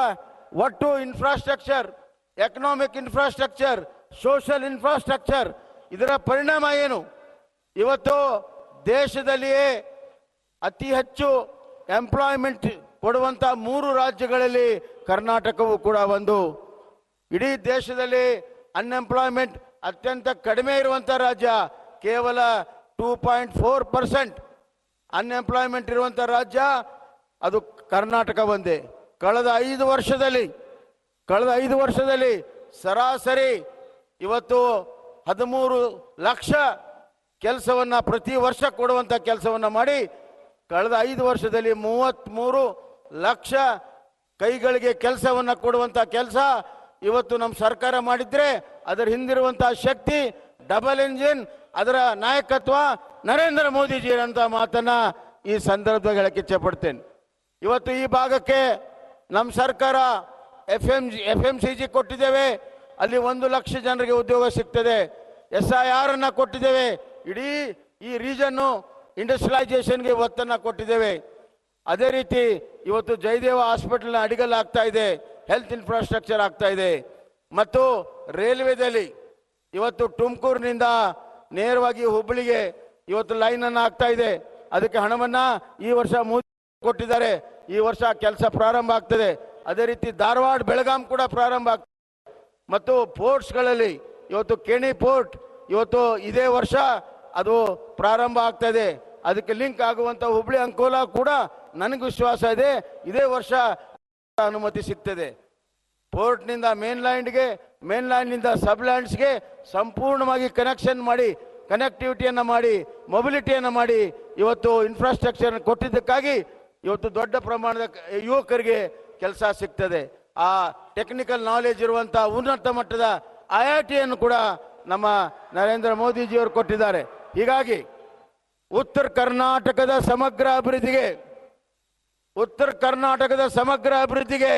ಒಟ್ಟು infrastructure, economic infrastructure, social infrastructure, ಇದರ ಪರಿಣಾಮ ಏನು? ಇವತ್ತು ದೇಶದಲ್ಲಿಯೇ ಅತಿ ಹೆಚ್ಚು ಎಂಪ್ಲಾಯ್ಮೆಂಟ್ ಕೊಡುವಂತ 3 ರಾಜ್ಯಗಳಲ್ಲಿ ಕರ್ನಾಟಕವು ಕೂಡ ಒಂದು. ಇಡೀ ದೇಶದಲ್ಲಿ ಅನ್ಎಂಪ್ಲಾಯ್ಮೆಂಟ್ ಅತ್ಯಂತ ಕಡಿಮೆ ಇರುವಂತ ರಾಜ್ಯ, ಕೇವಲ 2.4% ಅನ್ಎಂಪ್ಲಾಯ್ಮೆಂಟ್ ಇರುವಂತ ರಾಜ್ಯ ಅದು ಕರ್ನಾಟಕ ಒಂದೇ. ಕಳೆದ 5 ವರ್ಷದಲ್ಲಿ ಸರಾಸರಿ ಇವತ್ತು 13 ಲಕ್ಷ ಕೆಲಸವನ್ನ ಪ್ರತಿ ವರ್ಷ ಕೊಡುವಂತ ಕೆಲಸವನ್ನ ಮಾಡಿ ಕಳೆದ 5 ವರ್ಷದಲ್ಲಿ 33 ಲಕ್ಷ ಕೈಗಳಿಗೆ ಕೆಲಸವನ್ನ ಕೊಡುವಂತ ಕೆಲಸ ಇವತ್ತು ನಮ್ಮ ಸರ್ಕಾರ ಮಾಡಿದ್ರೆ ಅದರ ಹಿಂದಿರುವಂತಹ ಶಕ್ತಿ ಡಬಲ್ ಇಂಜಿನ್, ಅದರ ನಾಯಕತ್ವ ನರೇಂದ್ರ ಮೋದಿಜಿ ಅಂತ ಮಾತನ್ನ ಈ ಸಂದರ್ಭದಲ್ಲಿ ಹೇಳಕ್ಕೆ ಇಚ್ಛೆ ಪಡ್ತೇನೆ. ಇವತ್ತು ಈ ಭಾಗಕ್ಕೆ ನಮ್ಮ ಸರ್ಕಾರ FMCG ಕೊಟ್ಟಿದ್ದೇವೆ, ಅಲ್ಲಿ 1 ಲಕ್ಷ ಜನರಿಗೆ ಉದ್ಯೋಗ ಸಿಗ್ತದೆ. SIR ಅನ್ನ ಕೊಟ್ಟಿದ್ದೇವೆ, ಇಡೀ ಈ ರೀಜನ್ನು ಇಂಡಸ್ಟ್ರಿಯಲೈಸೇಷನ್ಗೆ ಒತ್ತನ್ನು ಕೊಟ್ಟಿದ್ದೇವೆ. ಅದೇ ರೀತಿ ಇವತ್ತು ಜಯದೇವ ಹಾಸ್ಪಿಟಲ್ನ ಅಡಿಗಲ್ ಆಗ್ತಾ ಇದೆ, ಹೆಲ್ತ್ ಇನ್ಫ್ರಾಸ್ಟ್ರಕ್ಚರ್ ಆಗ್ತಾ ಇದೆ. ಮತ್ತು ರೈಲ್ವೆದಲ್ಲಿ ಇವತ್ತು ತುಮಕೂರಿನಿಂದ ನೇರವಾಗಿ ಹುಬ್ಬಳ್ಳಿಗೆ ಇವತ್ತು ಲೈನ್ ಅನ್ನು ಆಗ್ತಾ ಇದೆ. ಅದಕ್ಕೆ ಹಣವನ್ನ ಈ ವರ್ಷ ಕೊಟ್ಟಿದ್ದಾರೆ. ಈ ವರ್ಷ ಕೆಲಸ ಪ್ರಾರಂಭ ಆಗ್ತದೆ. ಅದೇ ರೀತಿ ಧಾರವಾಡ ಬೆಳಗಾಂ ಕೂಡ ಪ್ರಾರಂಭ ಆಗ್ತದೆ. ಮತ್ತು ಪೋರ್ಟ್ಸ್ಗಳಲ್ಲಿ ಇವತ್ತು ಕೆಣಿ ಪೋರ್ಟ್ ಇವತ್ತು ಇದೇ ವರ್ಷ ಅದು ಪ್ರಾರಂಭ ಆಗ್ತಾ ಇದೆ. ಅದಕ್ಕೆ ಲಿಂಕ್ ಆಗುವಂತ ಹುಬ್ಳಿ ಅಂಕೋಲಾ ಕೂಡ ನನಗೆ ವಿಶ್ವಾಸ ಇದೆ ಇದೇ ವರ್ಷ ಅನುಮತಿ ಸಿಗ್ತದೆ. ಪೋರ್ಟ್ನಿಂದ ಮೇನ್ಲ್ಯಾಂಡ್ಗೆ, ಮೇನ್ಲ್ಯಾಂಡ್ನಿಂದ ಸಬ್ಲ್ಯಾಂಡ್ಸ್ಗೆ ಸಂಪೂರ್ಣವಾಗಿ ಕನೆಕ್ಷನ್ ಮಾಡಿ, ಕನೆಕ್ಟಿವಿಟಿಯನ್ನು ಮಾಡಿ, ಮೊಬಿಲಿಟಿಯನ್ನು ಮಾಡಿ ಇವತ್ತು ಇನ್ಫ್ರಾಸ್ಟ್ರಕ್ಚರ್ ಕೊಟ್ಟಿದ್ದಕ್ಕಾಗಿ ಇವತ್ತು ದೊಡ್ಡ ಪ್ರಮಾಣದ ಯುವಕರಿಗೆ ಕೆಲಸ ಸಿಗ್ತದೆ. ಆ ಟೆಕ್ನಿಕಲ್ ನಾಲೆಜ್ ಇರುವಂಥ ಉನ್ನತ ಮಟ್ಟದ IIT ಕೂಡ ನಮ್ಮ ನರೇಂದ್ರ ಮೋದಿಜಿಯವರು ಕೊಟ್ಟಿದ್ದಾರೆ. ಹೀಗಾಗಿ ಉತ್ತರ ಕರ್ನಾಟಕದ ಸಮಗ್ರ ಅಭಿವೃದ್ಧಿಗೆ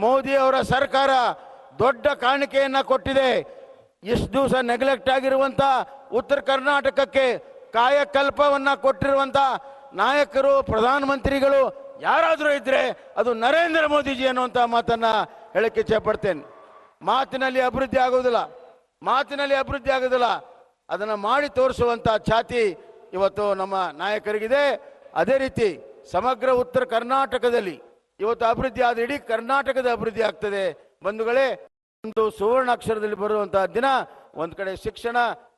ಮೋದಿ ಅವರ ಸರ್ಕಾರ ದೊಡ್ಡ ಕಾಣಿಕೆಯನ್ನ ಕೊಟ್ಟಿದೆ. ಇಷ್ಟು ದಿವಸ ನೆಗ್ಲೆಕ್ಟ್ ಆಗಿರುವಂತ ಉತ್ತರ ಕರ್ನಾಟಕಕ್ಕೆ ಕಾಯಕಲ್ಪವನ್ನ ಕೊಟ್ಟಿರುವಂತ ನಾಯಕರು, ಪ್ರಧಾನಮಂತ್ರಿಗಳು ಯಾರಾದರೂ ಇದ್ರೆ ಅದು ನರೇಂದ್ರ ಮೋದಿಜಿ ಅನ್ನುವಂತ ಮಾತನ್ನ ಹೇಳಕ್ಕೆ ಇಚ್ಛೆಪಡ್ತೇನೆ. ಮಾತಿನಲ್ಲಿ ಅಭಿವೃದ್ಧಿ ಆಗೋದಿಲ್ಲ, ಅದನ್ನ ಮಾಡಿ ತೋರಿಸುವಂತ ಛಾತಿ ಇವತ್ತು ನಮ್ಮ ನಾಯಕರಿಗಿದೆ. ಅದೇ ರೀತಿ ಸಮಗ್ರ ಉತ್ತರ ಕರ್ನಾಟಕದಲ್ಲಿ ಇವತ್ತು ಅಭಿವೃದ್ಧಿ ಆದ ಇಡೀ ಕರ್ನಾಟಕದ ಅಭಿವೃದ್ಧಿ ಆಗ್ತದೆ. ಬಂಧುಗಳೇ, ಒಂದು ಸುವರ್ಣಾಕ್ಷರದಲ್ಲಿ ಬರುವಂತಹ ದಿನ. ಒಂದ್ ಕಡೆ ಶಿಕ್ಷಣ,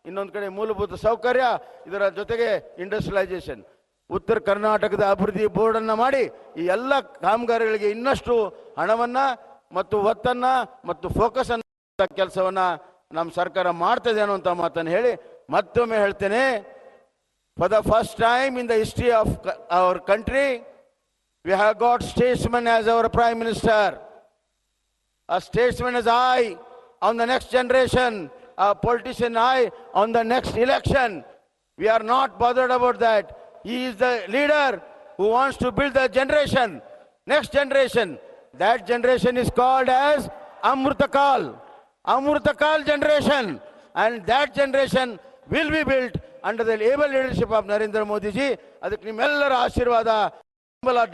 ಇನ್ನೊಂದು ಕಡೆ ಮೂಲಭೂತ ಸೌಕರ್ಯ, ಇದರ ಜೊತೆಗೆ ಇಂಡಸ್ಟ್ರಿಯಲೈಸೇಷನ್. ಉತ್ತರ ಕರ್ನಾಟಕದ ಅಭಿವೃದ್ಧಿ ಬೋರ್ಡ್ ಅನ್ನ ಮಾಡಿ ಈ ಎಲ್ಲ ಕಾಮಗಾರಿಗಳಿಗೆ ಇನ್ನಷ್ಟು ಹಣವನ್ನ ಮತ್ತು ಒತ್ತನ್ನ ಮತ್ತು ಫೋಕಸ್ ಅನ್ನ ಕೆಲಸವನ್ನ ನಮ್ಮ ಸರ್ಕಾರ ಮಾಡ್ತದೆ ಅನ್ನುವಂತ ಮಾತನ್ನು ಹೇಳಿ ಮತ್ತೊಮ್ಮೆ ಹೇಳ್ತೇನೆ, for the first time in the history of our country, we have got statesman as our Prime Minister. A statesman is eye on the next generation, a politician eye on the next election. We are not bothered about that. He is the leader who wants to build the generation, next generation. That generation is called as Amrutakal generation, and that generation will be built under the able leadership of Narendra Modi ji. ಅದಕ್ಕೆ ನಿಮ್ಮೆಲ್ಲರ ಆಶೀರ್ವಾದ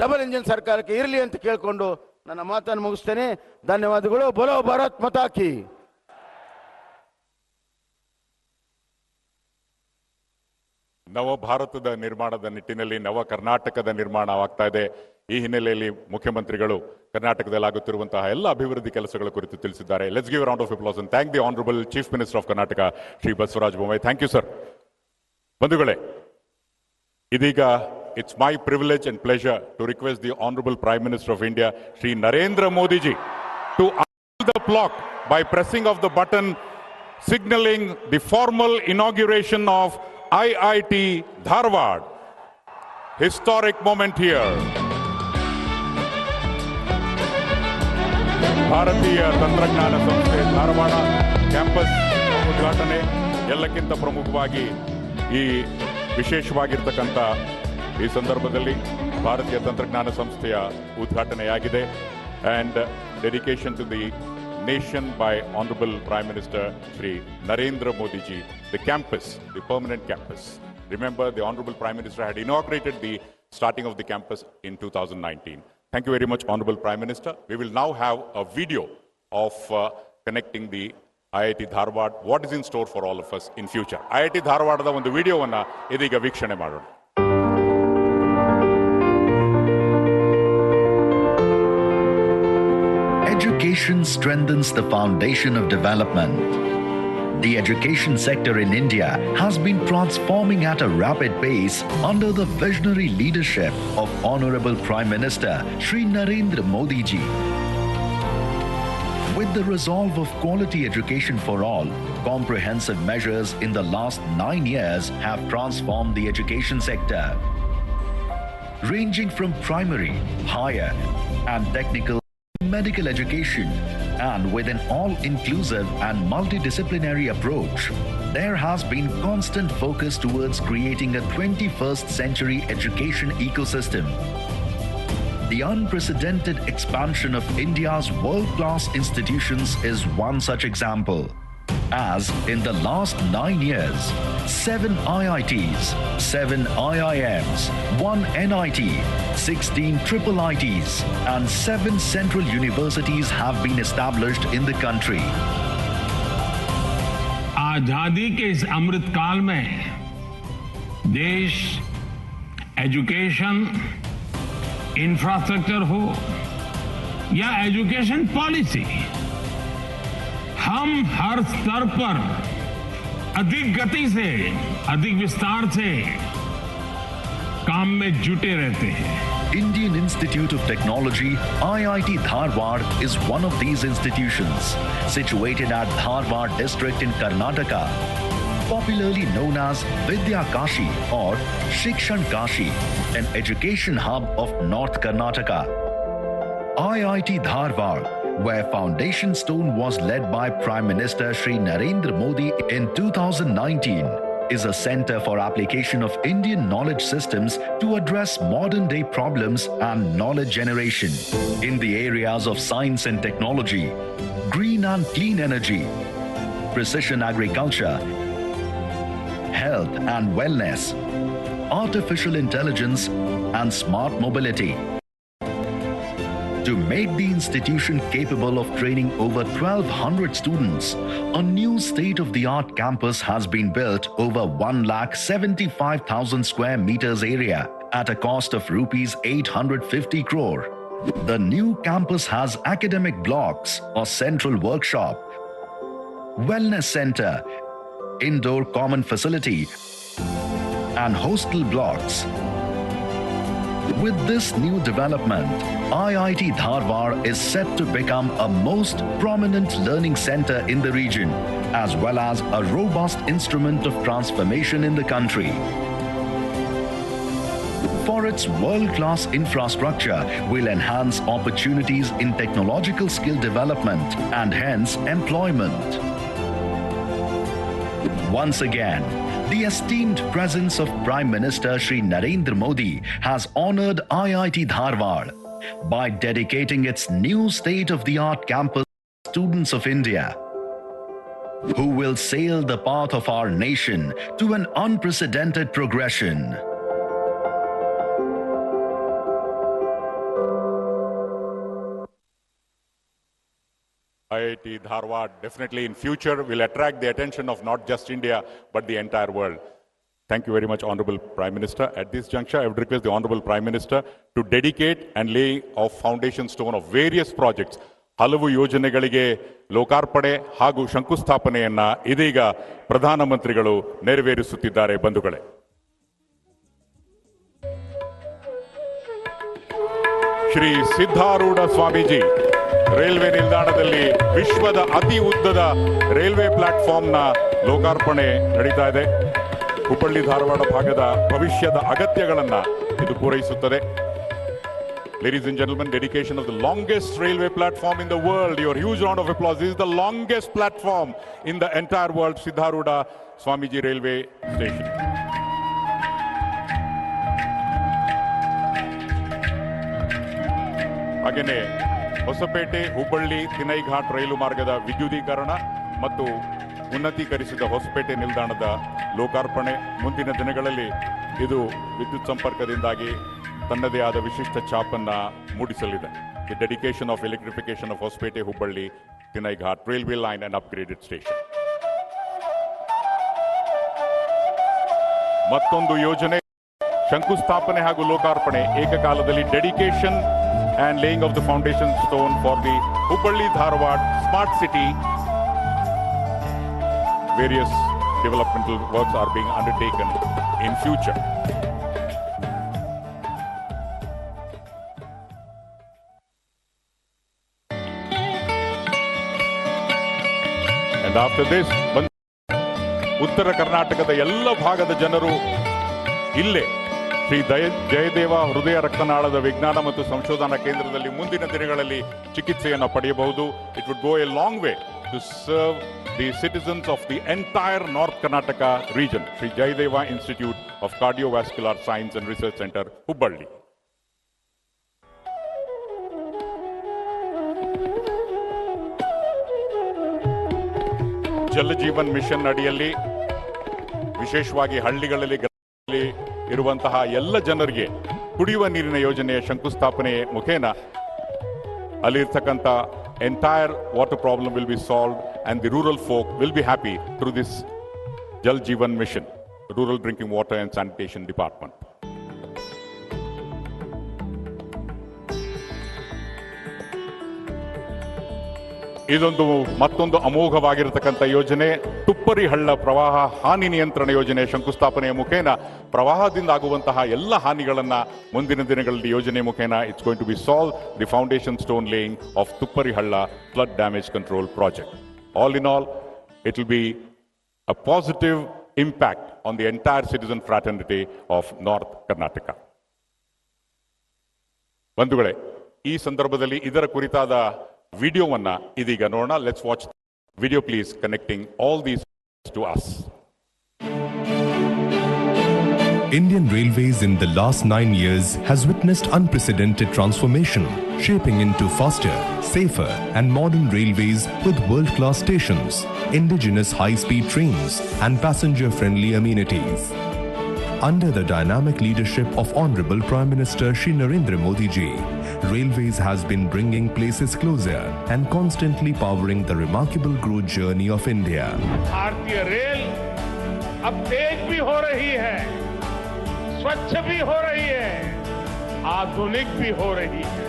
double engine ಸರ್ಕಾರಕ್ಕೆ ಇರಲಿ ಅಂತ ಕೇಳಿಕೊಂಡು ನನ್ನ ಮಾತನ್ನು ಮುಗಿಸ್ತೇನೆ. ಧನ್ಯವಾದಗಳು. ಬೋಲೋ ಭಾರತ್ ಮಾತಾ ಕಿ. ನವ ಭಾರತದ ನಿರ್ಮಾಣದ ನಿಟ್ಟಿನಲ್ಲಿ ನವ ಕರ್ನಾಟಕದ ನಿರ್ಮಾಣವಾಗ್ತಾ ಇದೆ. ಈ ಹಿನ್ನೆಲೆಯಲ್ಲಿ ಮುಖ್ಯಮಂತ್ರಿಗಳು ಕರ್ನಾಟಕದಲ್ಲಿ ಆಗುತ್ತಿರುವಂತಹ ಎಲ್ಲ ಅಭಿವೃದ್ಧಿ ಕೆಲಸಗಳ ಕುರಿತು ತಿಳಿಸಿದ್ದಾರೆ. Let's give round of applause and thank the honourable chief minister of Karnataka Shri Basavaraj Bommai. Thank you sir. ಬಂಧುಗಳೇ, ಇದೀಗ it's my privilege and pleasure to request the Honorable Prime Minister of India, Shri Narendra Modi ji, to unveil the clock by pressing of the button signaling the formal inauguration of IIT Dharwad. Historic moment here. ಭಾರತೀಯ ತಂತ್ರಜ್ಞಾನ ಸಂಸ್ಥೆ Dharwad campus ಉದ್ಘಾಟನೆ ಎಲ್ಲಕ್ಕಿಂತ ಪ್ರಮುಖವಾಗಿ ಈ ವಿಶೇಷವಾಗಿರ್ತಕ್ಕಂಥ ಈ ಸಂದರ್ಭದಲ್ಲಿ ಭಾರತೀಯ ತಂತ್ರಜ್ಞಾನ ಸಂಸ್ಥೆಯ ಉದ್ಘಾಟನೆಯಾಗಿದೆ. And dedication to the nation by honourable prime minister Shri Narendra Modi ji, the campus, the permanent campus. Remember, the honorable prime minister had inaugurated the starting of the campus in 2019. Thank you very much, honorable prime minister. We will now have a video of connecting the IIT Dharwad. What is in store for all of us in future? IIT Dharwadದ ಒಂದು ವಿಡಿಯೋವನ್ನ ಇದೀಗ ವೀಕ್ಷಣೆ ಮಾಡೋಣ. Education strengthens the foundation of development. The education sector in India has been transforming at a rapid pace under the visionary leadership of Honorable Prime Minister Shri Narendra Modi ji. With the resolve of quality education for all, comprehensive measures in the last 9 years have transformed the education sector. Ranging from primary, higher, and technical medical education, and with an all-inclusive and multidisciplinary approach, there has been constant focus towards creating a 21st century education ecosystem. The unprecedented expansion of India's world-class institutions is one such example. As in the last 9 years, 7 IITs, 7 IIMs, 1 NIT, 16 triple ITs, and 7 central universities have been established in the country. आजादी के इस अमृत काल में देश education infrastructure हो या education policy, हम हर स्तर पर अधिक गति से, अधिक विस्तार से काम में जुटे रहते हैं। Indian Institute of Technology, IIT Dharwad, is one of these institutions, situated at Dharwad district in Karnataka, popularly known as Vidya Kashi or Shikshan Kashi, an education hub of North Karnataka. IIT Dharwad, where foundation stone was led by Prime Minister Shri Narendra Modi in 2019, is a center for application of Indian knowledge systems to address modern-day problems and knowledge generation in the areas of science and technology, green and clean energy, precision agriculture, health and wellness, artificial intelligence, and smart mobility. To make the institution capable of training over 1,200 students, a new state-of-the-art campus has been built over 1,75,000 square meters area at a cost of rupees 850 crore. The new campus has academic blocks, a central workshop, wellness center, indoor common facility, and hostel blocks. With this new development, IIT Dharwad is set to become a most prominent learning center in the region, as well as a robust instrument of transformation in the country. For its world-class infrastructure will enhance opportunities in technological skill development and hence employment. Once again, the esteemed presence of Prime Minister Shri Narendra Modi has honored IIT Dharwad by dedicating its new state-of-the-art campus to students of India, who will sail the path of our nation to an unprecedented progression. IIT Dharwad definitely in future will attract the attention of not just India, but the entire world. Thank you very much, Honorable Prime Minister. At this juncture, I would request the Honorable Prime Minister to dedicate and lay a foundation stone of various projects. ಹಲವು ಯೋಜನೆಗಳಿಗೆ ಲೋಕಾರ್ಪಣೆ ಹಾಗೂ ಶಂಕುಸ್ಥಾಪನೆಯನ್ನ ಇದೀಗ ಪ್ರಧಾನಮಂತ್ರಿಗಳು ನೆರವೇರಿಸುತ್ತಿದ್ದಾರೆ ಬಂಧುಗಳೇ. Shri Siddharudha Swamiji railway ನಿಲ್ದಾಣದಲ್ಲಿ ವಿಶ್ವದ ಅತಿ ಉದ್ದದ ರೈಲ್ವೆ ಪ್ಲಾಟ್ಫಾರ್ಮ್ನ ಲೋಕಾರ್ಪಣೆ ನಡೀತಾ ಇದೆ. ಹುಬ್ಬಳ್ಳಿ ಧಾರವಾಡ ಭಾಗದ ಭವಿಷ್ಯದ ಅಗತ್ಯಗಳನ್ನ ಇದು ಪೂರೈಸುತ್ತದೆ. Ladies and gentlemen, dedication of the longest railway platform in the world. Your huge round of applause. This is the longest platform in the entire world, Siddharudha Swamiji Railway Station. ಹಾಗೆಯೇ ಹೊಸಪೇಟೆ ಹುಬ್ಬಳ್ಳಿ ತಿನೈಘಾಟ್ ರೈಲು ಮಾರ್ಗದ ವಿದ್ಯುದೀಕರಣ ಮತ್ತು ಉನ್ನತೀಕರಿಸಿದ ಹೊಸಪೇಟೆ ನಿಲ್ದಾಣದ ಲೋಕಾರ್ಪಣೆ ಮುಂದಿನ ದಿನಗಳಲ್ಲಿ ಇದು ವಿದ್ಯುತ್ ಸಂಪರ್ಕದಿಂದಾಗಿ ತನ್ನದೇ ಆದ ವಿಶಿಷ್ಟ ಛಾಪನ್ನ ಮೂಡಿಸಲಿದೆ. The dedication of electrification of Hosapete Hubballi Tinaighat railway line and upgraded station. ಮತ್ತೊಂದು ಯೋಜನೆ ಶಂಕುಸ್ಥಾಪನೆ ಹಾಗೂ ಲೋಕಾರ್ಪಣೆ ಏಕಕಾಲದಲ್ಲಿ. Dedication and laying of the foundation stone for the Hubballi Dharwad Smart City. Various developmental works are being undertaken in future. And after this, ಉತ್ತರ ಕರ್ನಾಟಕದ ಎಲ್ಲ ಭಾಗದ ಜನರು ಇಲ್ಲೇ ಶ್ರೀ ಜಯದೇವ ಹೃದಯ ರಕ್ತನಾಳದ ವಿಜ್ಞಾನ ಮತ್ತು ಸಂಶೋಧನಾ ಕೇಂದ್ರದಲ್ಲಿ ಮುಂದಿನ ದಿನಗಳಲ್ಲಿ ಚಿಕಿತ್ಸೆಯನ್ನು ಪಡೆಯಬಹುದು. It would go a long way to serve the citizens of the entire north Karnataka region. Shri Jayadeva institute of cardiovascular science and research centre, Hubballi. Jal Jeevan mission ಅಡಿಯಲ್ಲಿ ವಿಶೇಷವಾಗಿ ಹಳ್ಳಿಗಳಲ್ಲಿ ಇರುವಂತಹ ಎಲ್ಲ ಜನರಿಗೆ ಕುಡಿಯುವ ನೀರಿನ ಯೋಜನೆಯ ಶಂಕುಸ್ಥಾಪನೆ ಮುಖೇನ ಅಲ್ಲಿರ್ತಕ್ಕಂಥ entire water problem will be solved and the rural folk will be happy through this Jal Jeevan mission, rural drinking water and sanitation department. ಇದೊಂದು ಮತ್ತೊಂದು ಅಮೋಘವಾಗಿರತಕ್ಕಂಥ ಯೋಜನೆ, ತುಪ್ಪರಿ ಹಳ್ಳ ಪ್ರವಾಹ ಹಾನಿ ನಿಯಂತ್ರಣ ಯೋಜನೆ ಶಂಕುಸ್ಥಾಪನೆಯ ಮುಖೇನ ಪ್ರವಾಹದಿಂದ ಆಗುವಂತಹ ಎಲ್ಲ ಹಾನಿಗಳನ್ನ ಮುಂದಿನ ದಿನಗಳಲ್ಲಿ ಯೋಜನೆ ಮುಖೇನ it's going to be solve the foundation stone laying of Tuppari Halla flood damage control project. All in all, it will be a positive impact on the entire citizen fraternity of North Karnataka. ಬಂಧುಗಳೇ, ಈ ಸಂದರ್ಭದಲ್ಲಿ ಇದರ ಕುರಿತಾದ ವಿಡಿಯೋವನ್ನ ಇದೀಗ ನೋಡೋಣ. Let's watch video please, connecting all these two us. Indian Railways in the last 9 years has witnessed unprecedented transformation, shaping into faster, safer and modern railways with world-class stations, indigenous high-speed trains and passenger-friendly amenities. Under the dynamic leadership of Honorable Prime Minister Shri Narendra Modi ji, Railways has been bringing places closer and constantly powering the remarkable growth journey of India. भारतीय rail अब तेज भी हो रही है, स्वच्छ भी हो रही है, आधुनिक भी हो रही है,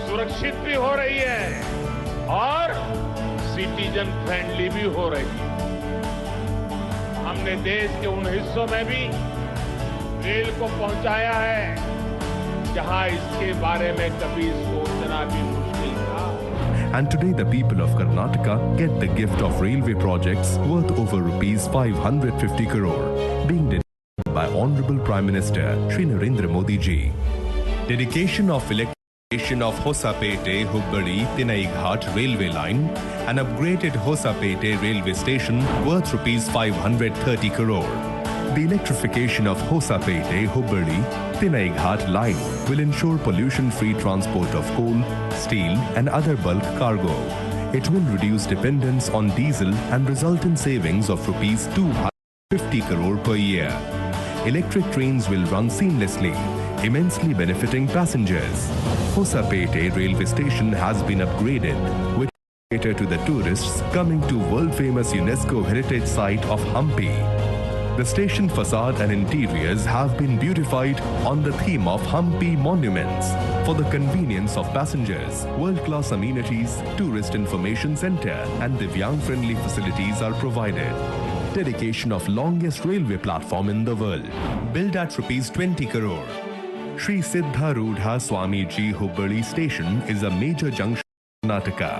सुरक्षित भी हो रही है और सिटीजन फ्रेंडली भी हो रही है. हमने देश के उन हिस्सों में भी रेल को पहुंचाया है जहां इसके बारे में कभी सोचना भी मुश्किल था. And today the people of Karnataka get the gift of railway projects worth over rupees 550 crore, being dedicated by Honorable Prime Minister Shri Narendra Modi ji. Dedication of electrification of Hosapete-Hubbari-Tinai-Ghat railway line and upgraded Hosapete railway station worth rupees 530 crore. The electrification of Hosapete-Hubbari-Tinai-Ghat line will ensure pollution-free transport of coal, steel and other bulk cargo. It will reduce dependence on diesel and result in savings of rupees 250 crore per year. Electric trains will run seamlessly, immensely benefiting passengers. Hosapete railway station has been upgraded, which cater to the tourists coming to world-famous UNESCO heritage site of Hampi. The station facade and interiors have been beautified on the theme of Hampi monuments. For the convenience of passengers, world-class amenities, tourist information center and Divyang-friendly facilities are provided. Dedication of longest railway platform in the world, built at rupees 20 crore. Sri Siddharudha Swami Ji Hubbari station is a major junction in Karnataka.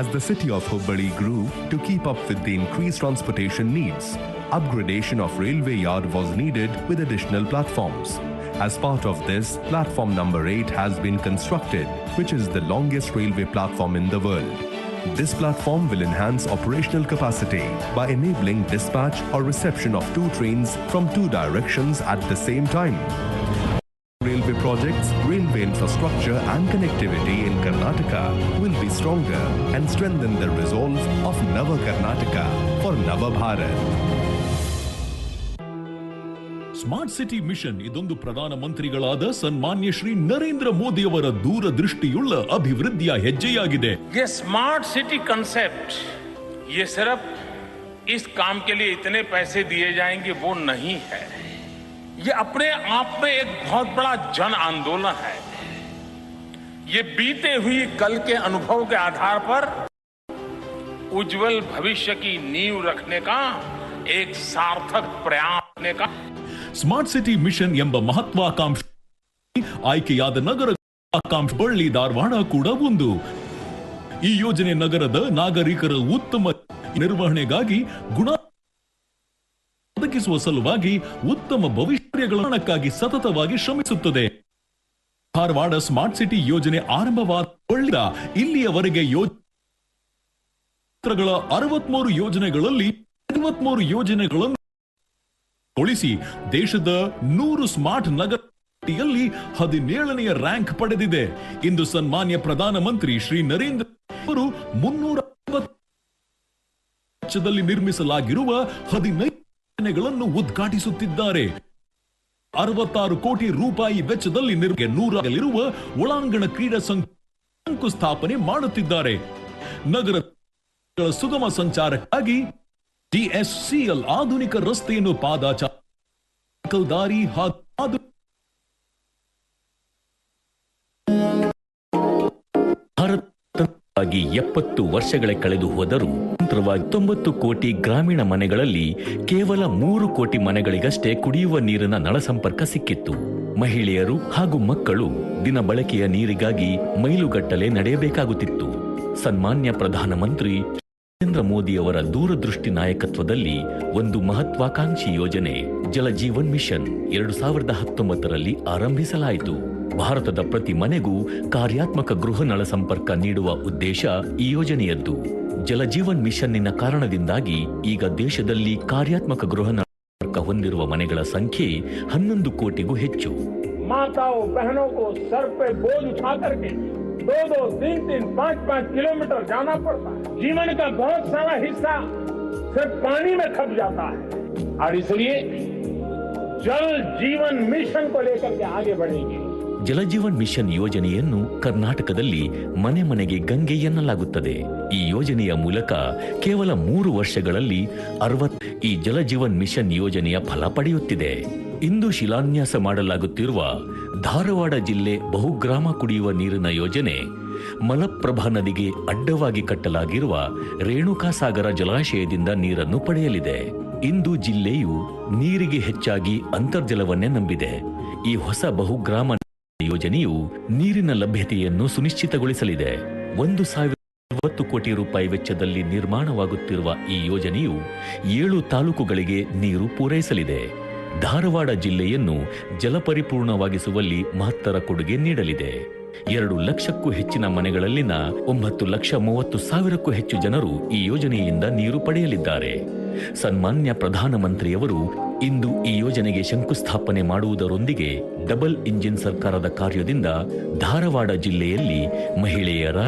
As the city of Hubbari grew to keep up with the increased transportation needs, upgradation of railway yard was needed with additional platforms. As part of this, platform number 8 has been constructed, which is the longest railway platform in the world. This platform will enhance operational capacity by enabling dispatch or reception of 2 trains from 2 directions at the same time. Railway projects, railway infrastructure and connectivity in Karnataka will be stronger and strengthen the resolve of Nava Karnataka for Nava Bharat. Smart city mission ಇದೊಂದು ಪ್ರಧಾನ ಮಂತ್ರಿಗಳಾದ ಸನ್ಮಾನ್ಯ ಶ್ರೀ ನರೇಂದ್ರ ಮೋದಿ ಅವರ ದೂರದೃಷ್ಟಿಯುಳ್ಳ ಅಭಿವೃದ್ಧಿಯ ಹೆಜ್ಜೆಯಾಗಿದೆ. ये smart city concept ये सिर्फ इस काम के लिए इतने पैसे दिए जाएंगे वो नहीं है. ये अपने आप में एक बहुत बड़ा जन आंदोलन है. ये बीते हुई कल के अनुभव के आधार पर उज्जवल भविष्य की नींव रखने का एक सार्थक प्रयास करने का ಸ್ಮಾರ್ಟ್ ಸಿಟಿ ಮಿಷನ್ ಎಂಬ ಮಹತ್ವಾಕಾಂಕ್ಷೆ ಆಯ್ಕೆಯಾದ ನಗರ ಆಕಾಂಕ್ಷೆ ಬಳ್ಳಿ ಧಾರವಾಡ ಕೂಡ ಒಂದು. ಈ ಯೋಜನೆ ನಗರದ ನಾಗರಿಕರ ಉತ್ತಮ ನಿರ್ವಹಣೆಗಾಗಿ ಗುಣ ಒದಗಿಸುವ ಸಲುವಾಗಿ ಉತ್ತಮ ಭವಿಷ್ಯಕ್ಕಾಗಿ ಸತತವಾಗಿ ಶ್ರಮಿಸುತ್ತದೆ. ಧಾರವಾಡ ಸ್ಮಾರ್ಟ್ ಸಿಟಿ ಯೋಜನೆ ಆರಂಭವಾದ ಬಳಿಕ ಇಲ್ಲಿಯವರೆಗೆ ಯೋಜನೆಗಳ 63 ಯೋಜನೆಗಳಲ್ಲಿ 53 ಯೋಜನೆಗಳನ್ನು ಉಳಿಸಿ ದೇಶದ 100 ಸ್ಮಾರ್ಟ್ ನಗರದಲ್ಲಿ 17ನೇ ರ್ಯಾಂಕ್ ಪಡೆದಿದೆ. ಇಂದು ಸನ್ಮಾನ್ಯ ಪ್ರಧಾನಮಂತ್ರಿ ಶ್ರೀ ನರೇಂದ್ರ ಅವರು 350 ವೆಚ್ಚದಲ್ಲಿ ನಿರ್ಮಿಸಲಾಗಿರುವ 15 ಯೋಜನೆಗಳನ್ನು ಉದ್ಘಾಟಿಸುತ್ತಿದ್ದಾರೆ. 66 ಕೋಟಿ ರೂಪಾಯಿ ವೆಚ್ಚದಲ್ಲಿ 100 ಒಳಾಂಗಣ ಕ್ರೀಡಾ ಶಂಕುಸ್ಥಾಪನೆ ಮಾಡುತ್ತಿದ್ದಾರೆ. ನಗರ ಸುಗಮ ಸಂಚಾರಕ್ಕಾಗಿ DSCL ಆಧುನಿಕ ರಸ್ತೆಯನ್ನು ಪಾದಚಾರಿ ದಾರಿ ಭಾರತ ಆಗಿ 70 ವರ್ಷಗಳೇ ಕಳೆದು ಹೋದರೂ ಸ್ವತಂತ್ರವಾಗಿ 90 ಕೋಟಿ ಗ್ರಾಮೀಣ ಮನೆಗಳಲ್ಲಿ ಕೇವಲ 3 ಕೋಟಿ ಮನೆಗಳಿಗಷ್ಟೇ ಕುಡಿಯುವ ನೀರಿನ ನಳ ಸಂಪರ್ಕ ಸಿಕ್ಕಿತ್ತು. ಮಹಿಳೆಯರು ಹಾಗೂ ಮಕ್ಕಳು ದಿನ ಬಳಕೆಯ ನೀರಿಗಾಗಿ ಮೈಲುಗಟ್ಟಲೆ ನಡೆಯಬೇಕಾಗುತ್ತಿತ್ತು. ಸನ್ಮಾನ್ಯ ಪ್ರಧಾನಮಂತ್ರಿ ನರೇಂದ್ರ ಮೋದಿಯವರ ದೂರದೃಷ್ಟಿ ನಾಯಕತ್ವದಲ್ಲಿ ಒಂದು ಮಹತ್ವಾಕಾಂಕ್ಷಿ ಯೋಜನೆ ಜಲ ಜೀವನ್ ಮಿಷನ್ 2019ರಲ್ಲಿ ಆರಂಭಿಸಲಾಯಿತು. ಭಾರತದ ಪ್ರತಿ ಮನೆಗೂ ಕಾರ್ಯಾತ್ಮಕ ಗೃಹ ನಳ ಸಂಪರ್ಕ ನೀಡುವ ಉದ್ದೇಶ ಈ ಯೋಜನೆಯದ್ದು. ಜಲ ಜೀವನ್ ಮಿಷನ್ನಿನ ಕಾರಣದಿಂದಾಗಿ ಈಗ ದೇಶದಲ್ಲಿ ಕಾರ್ಯಾತ್ಮಕ ಗೃಹ ನಳ ಸಂಪರ್ಕ ಹೊಂದಿರುವ ಮನೆಗಳ ಸಂಖ್ಯೆ 11 ಕೋಟಿಗೂ ಹೆಚ್ಚು. माताओं बहनों को सर पे बोझ उठा करके 2-2, 3-3, 5-5 किलोमीटर जाना पड़ता है. जीवन का बहुत सारा हिस्सा सिर्फ पानी में खप जाता है और इसलिए जल जीवन मिशन को लेकर के आगे बढ़ेंगे. ಜಲಜೀವನ್ ಮಿಷನ್ ಯೋಜನೆಯನ್ನು ಕರ್ನಾಟಕದಲ್ಲಿ ಮನೆ ಮನೆಗೆ ಗಂಗೆ ಎನ್ನಲಾಗುತ್ತದೆ. ಈ ಯೋಜನೆಯ ಮೂಲಕ ಕೇವಲ 3 ವರ್ಷಗಳಲ್ಲಿ 60 ಈ ಜಲಜೀವನ್ ಮಿಷನ್ ಯೋಜನೆಯ ಫಲ ಪಡೆಯುತ್ತಿದೆ. ಇಂದು ಶಿಲಾನ್ಯಾಸ ಮಾಡಲಾಗುತ್ತಿರುವ ಧಾರವಾಡ ಜಿಲ್ಲೆ ಬಹುಗ್ರಾಮ ಕುಡಿಯುವ ನೀರಿನ ಯೋಜನೆ ಮಲಪ್ರಭಾ ನದಿಗೆ ಅಡ್ಡವಾಗಿ ಕಟ್ಟಲಾಗಿರುವ ರೇಣುಕಾಸಾಗರ ಜಲಾಶಯದಿಂದ ನೀರನ್ನು ಪಡೆಯಲಿದೆ. ಇಂದು ಜಿಲ್ಲೆಯು ನೀರಿಗೆ ಹೆಚ್ಚಾಗಿ ಅಂತರ್ಜಲವನ್ನೇ ನಂಬಿದೆ. ಈ ಹೊಸ ಬಹುಗ್ರಾಮ ಯೋಜನೆಯು ನೀರಿನ ಲಭ್ಯತೆಯನ್ನು ಸುನಿಶ್ಚಿತಗೊಳಿಸಲಿದೆ. 1,040 ಕೋಟಿ ರೂಪಾಯಿ ವೆಚ್ಚದಲ್ಲಿ ನಿರ್ಮಾಣವಾಗುತ್ತಿರುವ ಈ ಯೋಜನೆಯು 7 ತಾಲೂಕುಗಳಿಗೆ ನೀರು ಪೂರೈಸಲಿದೆ. ಧಾರವಾಡ ಜಿಲ್ಲೆಯನ್ನು ಜಲಪರಿಪೂರ್ಣವಾಗಿಸುವಲ್ಲಿ ಮಹತ್ತರ ಕೊಡುಗೆ ನೀಡಲಿದೆ. 2 ಲಕ್ಷಕ್ಕೂ ಹೆಚ್ಚಿನ ಮನೆಗಳಲ್ಲಿನ 9,30,000ಕ್ಕೂ ಹೆಚ್ಚು ಜನರು ಈ ಯೋಜನೆಯಿಂದ ನೀರು ಪಡೆಯಲಿದ್ದಾರೆ. ಸನ್ಮಾನ್ಯ ಪ್ರಧಾನಮಂತ್ರಿಯವರು ಇಂದು ಈ ಯೋಜನೆಗೆ ಶಂಕುಸ್ಥಾಪನೆ ಮಾಡುವುದರೊಂದಿಗೆ ಡಬಲ್ ಇಂಜಿನ್ ಸರ್ಕಾರದ ಕಾರ್ಯದಿಂದ ಧಾರವಾಡ ಜಿಲ್ಲೆಯಲ್ಲಿ ಮಹಿಳೆಯರ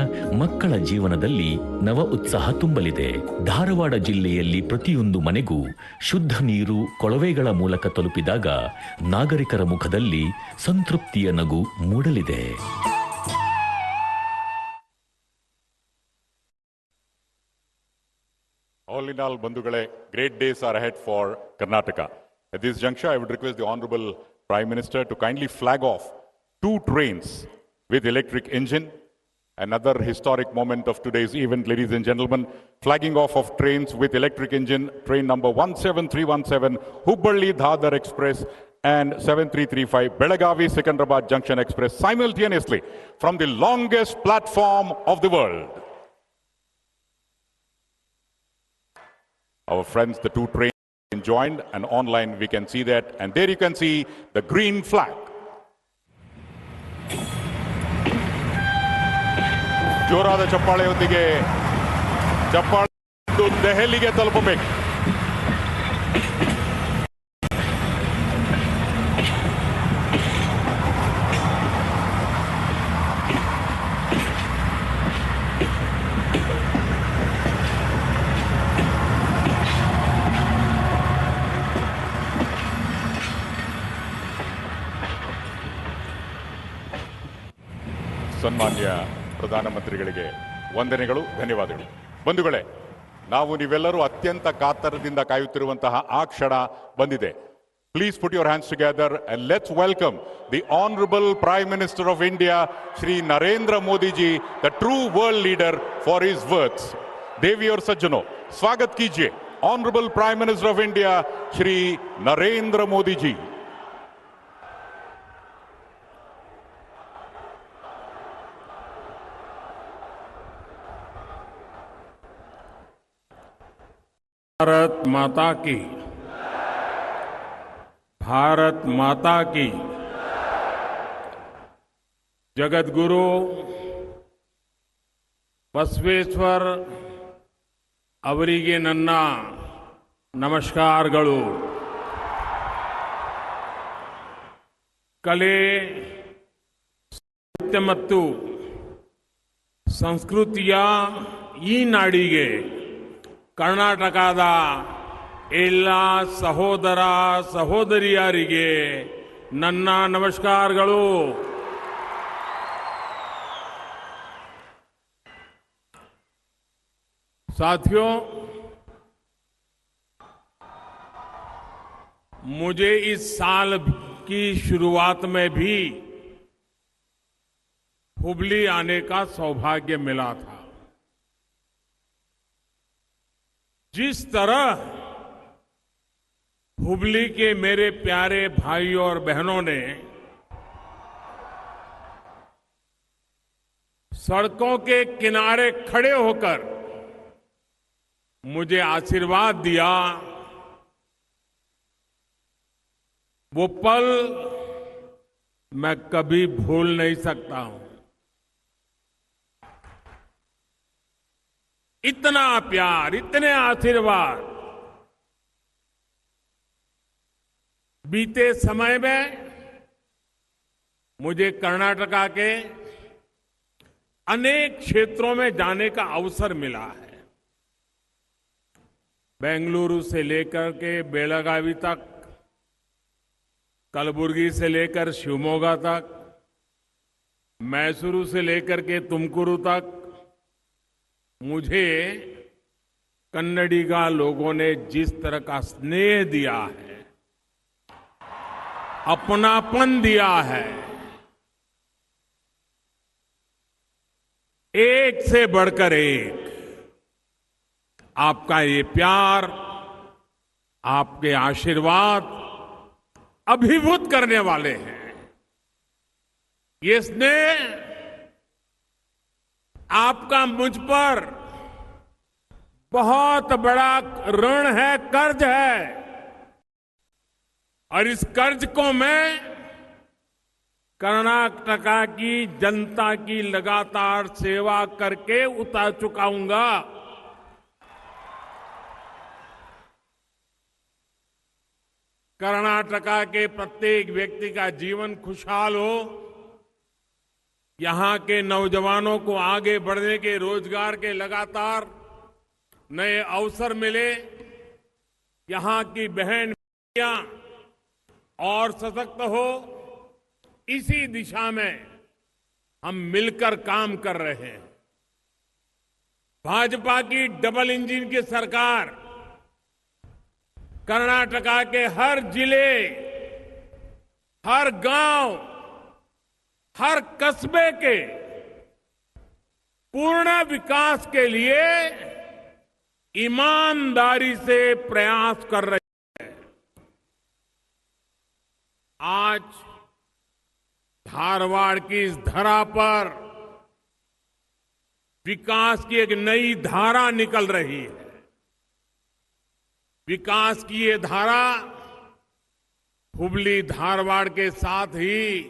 ಮಕ್ಕಳ ಜೀವನದಲ್ಲಿ ನವ ಉತ್ಸಾಹ ತುಂಬಲಿದೆ. ಧಾರವಾಡ ಜಿಲ್ಲೆಯಲ್ಲಿ ಪ್ರತಿಯೊಂದು ಮನೆಗೂ ಶುದ್ಧ ನೀರು ಕೊಳವೆಗಳ ಮೂಲಕ ತಲುಪಿದಾಗ ನಾಗರಿಕರ ಮುಖದಲ್ಲಿ ಸಂತೃಪ್ತಿಯ ನಗು ಮೂಡಲಿದೆ. All in all, Bandhugale, great days are ahead for Karnataka. At this juncture, I would request the Honorable Prime Minister to kindly flag off 2 trains with electric engine. Another historic moment of today's event, ladies and gentlemen, flagging off of trains with electric engine, train number 17317, Hubballi-Dhadar Express, and 7335, Belagavi Secunderabad Junction Express, simultaneously from the longest platform of the world. Our friends, the 2 trains joined, and online we can see that, and there you can see the green flag. ಜೋರಾದ ಚಪ್ಪಾಳೆಯೊಂದಿಗೆ ಚಪ್ಪಾಳೆ ದೆಹಲಿಗೆ ತಲುಪಬೇಕು. ಸನ್ಮಾನ್ಯ ಪ್ರಧಾನಮಂತ್ರಿಗಳಿಗೆ ವಂದನೆಗಳು, ಧನ್ಯವಾದಗಳು. ಬಂಧುಗಳೇ, ನಾವು ನೀವೆಲ್ಲರೂ ಅತ್ಯಂತ ಕಾತರದಿಂದ ಕಾಯುತ್ತಿರುವಂತಹ ಆ ಕ್ಷಣ ಬಂದಿದೆ. Please put your hands together and let's welcome the Honorable Prime Minister of India, Shri Narendra Modi ji, the true world leader, for his words. Devi aur sajjano, swagat kijiye Honorable Prime Minister of India, Shri Narendra Modi ji. Bharat माता की, भारत माता की, जगत गुरु बसवेश्वर ಅವರಿಗೆ ನನ್ನ ನಮಸ್ಕಾರಗಳು. ಕಲೆ, ಸಾಹಿತ್ಯ ಮತ್ತು ಸಂಸ್ಕೃತಿಯ ಈ ನಾಡಿಗೆ ಕರ್ನಾಟಕದ ಎಲ್ಲ ಸಹೋದರ ಸಹೋದರಿಯರಿಗೆ ನನ್ನ ನಮಸ್ಕಾರಗಳು. साथियों, मुझे इस साल की शुरुआत में भी हुबली आने का सौभाग्य मिला था. जिस तरह हुबली के मेरे प्यारे भाइयों और बहनों ने सड़कों के किनारे खड़े होकर मुझे आशीर्वाद दिया, वो पल मैं कभी भूल नहीं सकता हूं। इतना प्यार, इतने आशीर्वाद बीते समय में मुझे कर्नाटका के अनेक क्षेत्रों में जाने का अवसर मिला है। बेंगलुरु से लेकर के बेलगावी तक, कलबुर्गी से लेकर शिवमोगा तक, मैसूरू से लेकर के तुमकुरू तक मुझे कन्नडिगा लोगों ने जिस तरह का स्नेह दिया है, अपनापन दिया है, एक से बढ़कर एक, आपका ये प्यार, आपके आशीर्वाद अभिभूत करने वाले हैं। ये स्नेह आपका मुझ पर बहुत बड़ा ऋण है, कर्ज है, और इस कर्ज को मैं कर्नाटका की जनता की लगातार सेवा करके उतार चुकाऊंगा। कर्नाटका के प्रत्येक व्यक्ति का जीवन खुशहाल हो, यहां के नौजवानों को आगे बढ़ने के, रोजगार के लगातार नए अवसर मिले, यहां की बहन बेटियां और सशक्त हो, इसी दिशा में हम मिलकर काम कर रहे हैं। भाजपा की डबल इंजन की सरकार कर्नाटका के हर जिले, हर गांव, हर कस्बे के पूर्ण विकास के लिए ईमानदारी से प्रयास कर रही है। आज धारवाड़ की इस धरा पर विकास की एक नई धारा निकल रही है। विकास की ये धारा हुबली धारवाड़ के साथ ही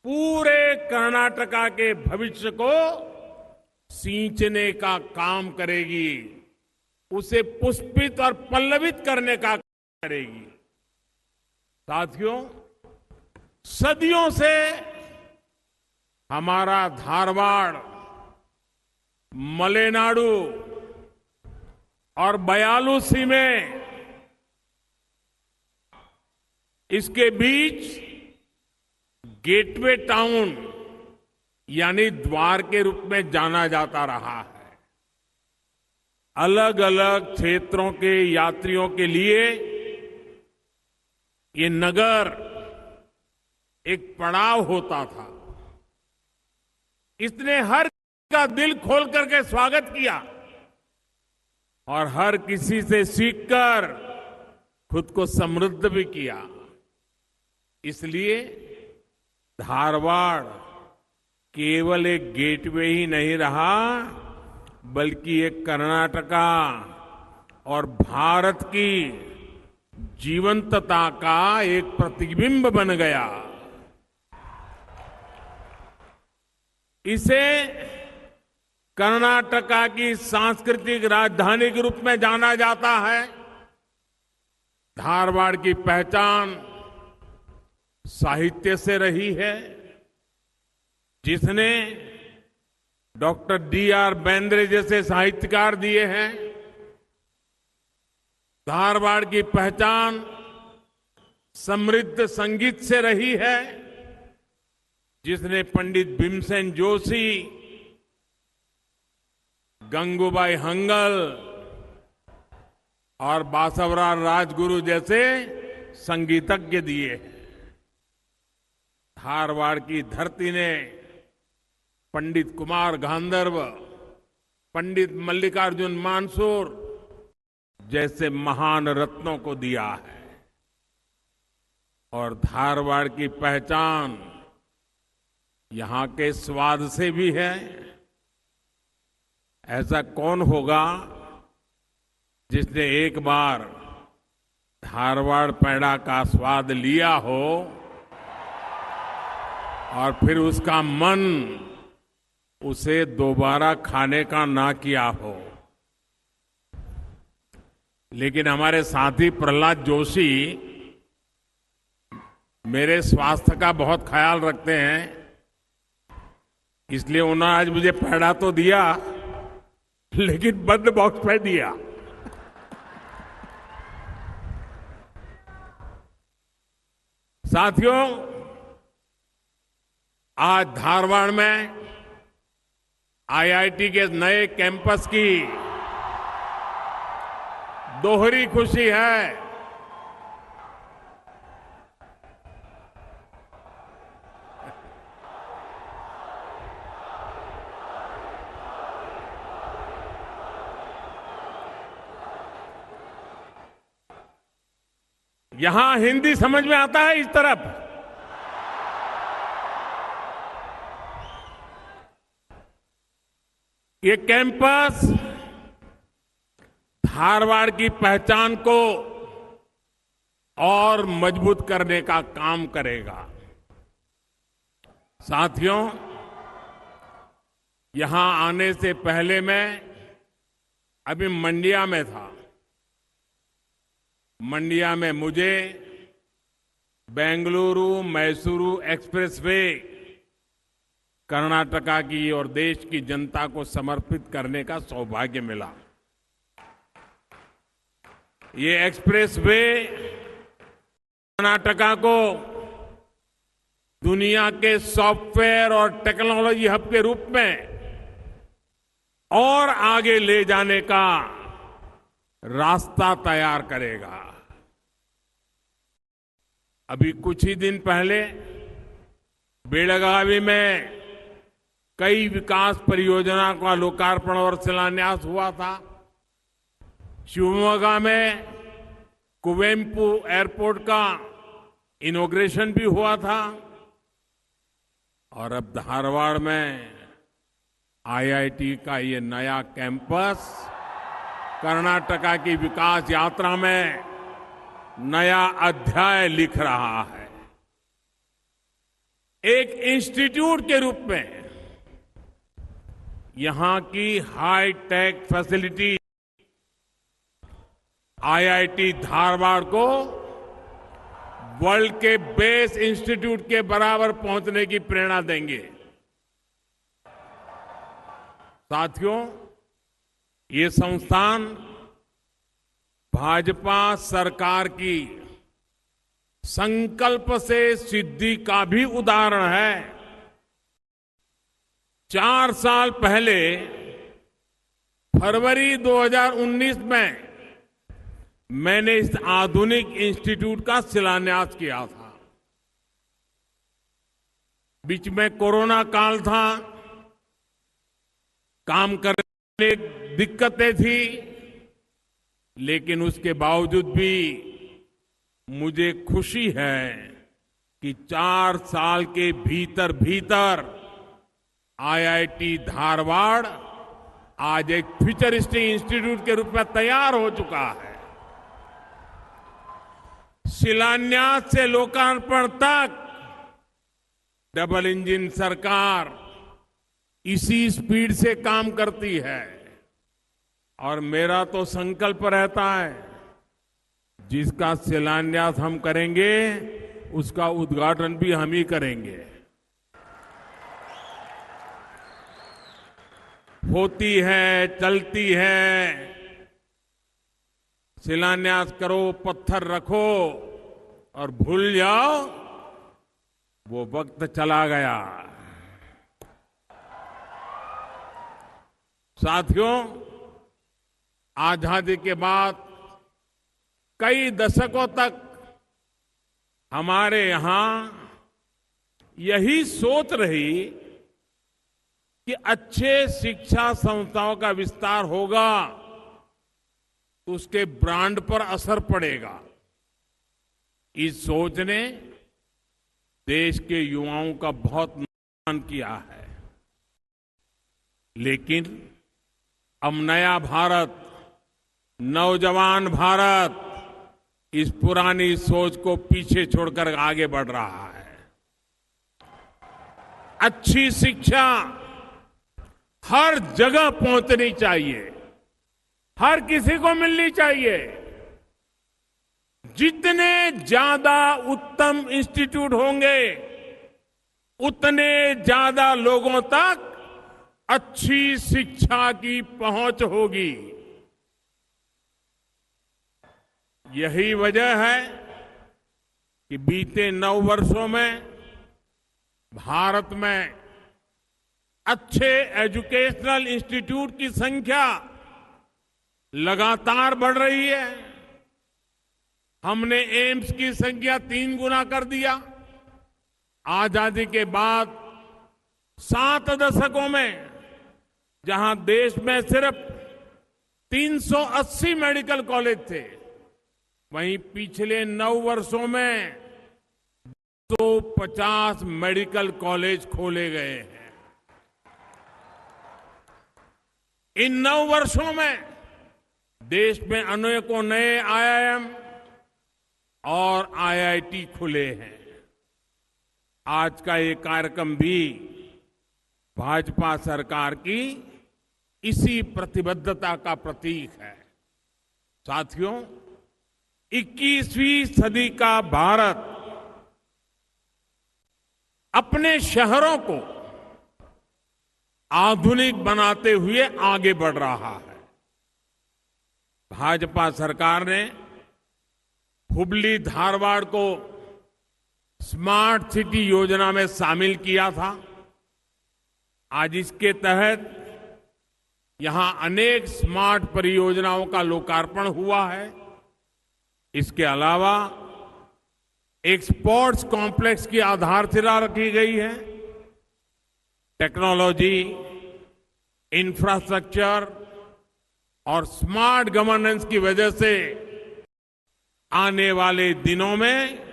पूरे कर्नाटका के भविष्य को सींचने का काम करेगी, उसे पुष्पित और पल्लवित करने का काम करेगी। साथियों, सदियों से हमारा धारवाड़, मलेनाडु और बयालुसी में इसके बीच गेटवे टाउन यानी द्वार के रूप में जाना जाता रहा है। अलग अलग क्षेत्रों के यात्रियों के लिए ये नगर एक पड़ाव होता था। इसने हर का दिल खोल करके स्वागत किया और हर किसी से सीखकर खुद को समृद्ध भी किया। इसलिए धारवाड़ केवल एक गेटवे ही नहीं रहा, बल्कि एक कर्नाटका और भारत की जीवंतता का एक प्रतिबिंब बन गया। इसे कर्नाटका की सांस्कृतिक राजधानी के रूप में जाना जाता है। धारवाड़ की पहचान साहित्य से रही है, जिसने डॉक्टर D.R. बेंद्रे जैसे साहित्यकार दिए हैं। धारवाड़ की पहचान समृद्ध संगीत से रही है, जिसने पंडित भीमसेन जोशी, गंगूबाई हंगल और बासवराज राजगुरु जैसे संगीतज्ञ दिए हैं। धारवाड़ की धरती ने पंडित कुमार गांधर्व, पंडित मल्लिकार्जुन मानसूर, जैसे महान रत्नों को दिया है। और धारवाड़ की पहचान यहां के स्वाद से भी है। ऐसा कौन होगा जिसने एक बार धारवाड़ पेड़ा का स्वाद लिया हो और फिर उसका मन उसे दोबारा खाने का ना किया हो। लेकिन हमारे साथी प्रहलाद जोशी मेरे स्वास्थ्य का बहुत ख्याल रखते हैं, इसलिए उन्होंने आज मुझे पेड़ा तो दिया लेकिन बंद बॉक्स में दिया। साथियों, आज धारवाड़ में आईआईटी के नए कैंपस की दोहरी खुशी है। यहां हिंदी समझ में आता है इस तरफ। ये कैंपस धारवाड़ की पहचान को और मजबूत करने का काम करेगा। साथियों, यहां आने से पहले मैं अभी मंडिया में था। मंडिया में मुझे बेंगलुरु मैसूरू एक्सप्रेसवे कर्नाटका की और देश की जनता को समर्पित करने का सौभाग्य मिला। ये एक्सप्रेसवे कर्नाटका को दुनिया के सॉफ्टवेयर और टेक्नोलॉजी हब के रूप में और आगे ले जाने का रास्ता तैयार करेगा। अभी कुछ ही दिन पहले बेलगावी में कई विकास परियोजना का लोकार्पण और शिलान्यास हुआ था। शिवमोगा में कुवेम्पु एयरपोर्ट का इनॉग्रेशन भी हुआ था। और अब धारवाड़ में आईआईटी का ये नया कैंपस कर्नाटका की विकास यात्रा में नया अध्याय लिख रहा है। एक इंस्टीट्यूट के रूप में यहां की high tech facility IIT Dharwad को वर्ल्ड के बेस्ट इंस्टीट्यूट के बराबर पहुंचने की प्रेरणा देंगे। साथियों, ये संस्थान भाजपा सरकार की संकल्प से सिद्धि का भी उदाहरण है। 4 साल पहले फरवरी 2019 में मैंने इस आधुनिक इंस्टीट्यूट का शिलान्यास किया था। बीच में कोरोना काल था, काम करने में दिक्कतें थी, लेकिन उसके बावजूद भी मुझे खुशी है कि 4 साल के भीतर भीतर आईआईटी धारवाड़ आज एक फ्यूचरिस्टिक इंस्टीट्यूट के रूप में तैयार हो चुका है। शिलान्यास से लोकार्पण तक डबल इंजन सरकार इसी स्पीड से काम करती है। और मेरा तो संकल्प रहता है, जिसका शिलान्यास हम करेंगे उसका उद्घाटन भी हम ही करेंगे। होती है, चलती है, शिलान्यास करो, पत्थर रखो और भूल जाओ, वो वक्त चला गया। साथियों, आजादी के बाद कई दशकों तक हमारे यहां यही सोच रही कि अच्छे शिक्षा संस्थाओं का विस्तार होगा तो उसके ब्रांड पर असर पड़ेगा। इस सोच ने देश के युवाओं का बहुत नुकसान किया है। लेकिन अब नया भारत, नौजवान भारत इस पुरानी सोच को पीछे छोड़कर आगे बढ़ रहा है। अच्छी शिक्षा हर जगह पहुंचनी चाहिए, हर किसी को मिलनी चाहिए। जितने ज्यादा उत्तम इंस्टीट्यूट होंगे, उतने ज्यादा लोगों तक अच्छी शिक्षा की पहुंच होगी। यही वजह है कि बीते 9 वर्षों में भारत में अच्छे एजुकेशनल इंस्टीट्यूट की संख्या लगातार बढ़ रही है। हमने एम्स की संख्या 3 गुना कर दिया। आजादी के बाद 7 दशकों में जहां देश में सिर्फ 380 मेडिकल कॉलेज थे, वहीं पिछले 9 वर्षों में 250 मेडिकल कॉलेज खोले गए हैं। इन 9 वर्षों में देश में अनेकों नए आईआईएम और आईआईटी खुले हैं। आज का ये कार्यक्रम भी भाजपा सरकार की इसी प्रतिबद्धता का प्रतीक है। साथियों, 21वीं सदी का भारत अपने शहरों को आधुनिक बनाते हुए आगे बढ़ रहा है। भाजपा सरकार ने हुबली धारवाड़ को स्मार्ट सिटी योजना में शामिल किया था। आज इसके तहत यहां अनेक स्मार्ट परियोजनाओं का लोकार्पण हुआ है। इसके अलावा एक स्पोर्ट्स कॉम्प्लेक्स की आधारशिला रखी गई है। टेक्नोलॉजी, इंफ्रास्ट्रक्चर और स्मार्ट गवर्नेंस की वजह से आने वाले दिनों में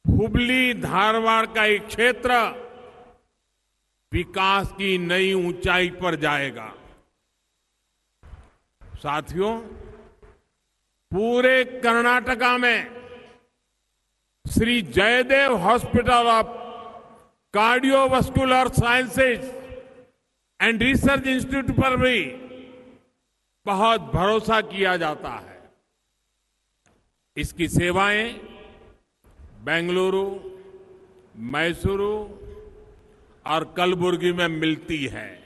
हुबली धारवाड़ का एक क्षेत्र विकास की नई ऊंचाई पर जाएगा। साथियों, पूरे कर्नाटका में Shri Jayadeva hospital of cardiovascular sciences and research institute पर भी बहुत भरोसा किया जाता है। इसकी सेवाएं बेंगलुरु, मैसूरू और कलबुर्गी में मिलती है।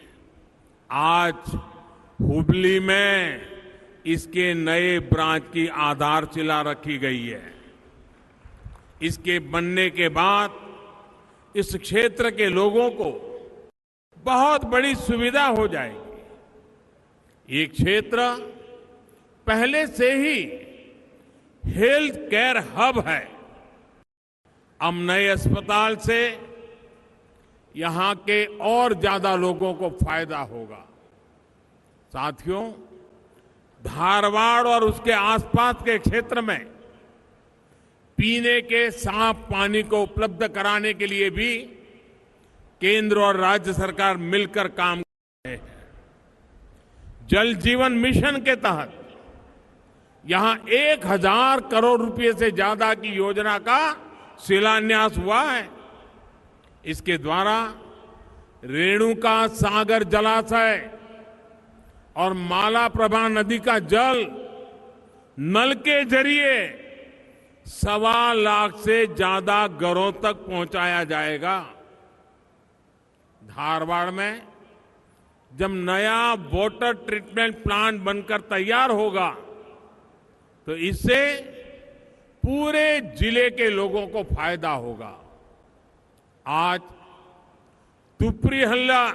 आज हुबली में इसके नए ब्रांच की आधारशिला रखी गई है। इसके बनने के बाद इस क्षेत्र के लोगों को बहुत बड़ी सुविधा हो जाएगी। ये क्षेत्र पहले से ही हेल्थ केयर हब है। अब नए अस्पताल से यहां के और ज्यादा लोगों को फायदा होगा। साथियों, धारवाड़ और उसके आसपास के क्षेत्र में पीने के साफ पानी को उपलब्ध कराने के लिए भी केंद्र और राज्य सरकार मिलकर काम कर रहे हैं। जल जीवन मिशन के तहत यहां 1000 करोड़ रुपए से ज्यादा की योजना का शिलान्यास हुआ है। इसके द्वारा रेणुका सागर जलाशय और मालाप्रभा नदी का जल नल के जरिए 1.25 लाख से ज्यादा घरों तक पहुंचाया जाएगा। धारवाड़ में जब नया वाटर ट्रीटमेंट प्लांट बनकर तैयार होगा तो इससे पूरे जिले के लोगों को फायदा होगा। आज तुपरी-हल्ला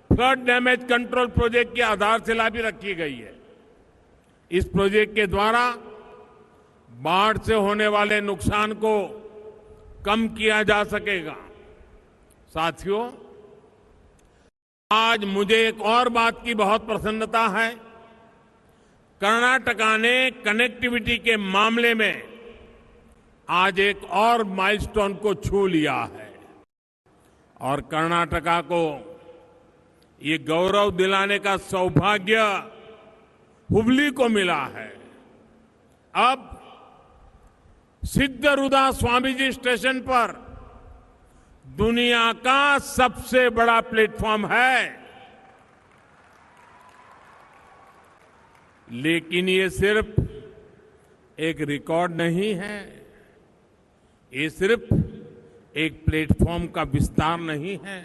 फ्लड डैमेज कंट्रोल प्रोजेक्ट की आधारशिला भी रखी गई है। इस प्रोजेक्ट के द्वारा बाढ़ से होने वाले नुकसान को कम किया जा सकेगा। साथियों, आज मुझे एक और बात की बहुत प्रसन्नता है। कर्नाटका ने कनेक्टिविटी के मामले में आज एक और माइलस्टोन को छू लिया है और कर्नाटका को ये गौरव दिलाने का सौभाग्य हुबली को मिला है। अब सिद्धरूदा स्वामीजी स्टेशन पर दुनिया का सबसे बड़ा प्लेटफॉर्म है, लेकिन ये सिर्फ एक रिकॉर्ड नहीं है, ये सिर्फ एक प्लेटफॉर्म का विस्तार नहीं है,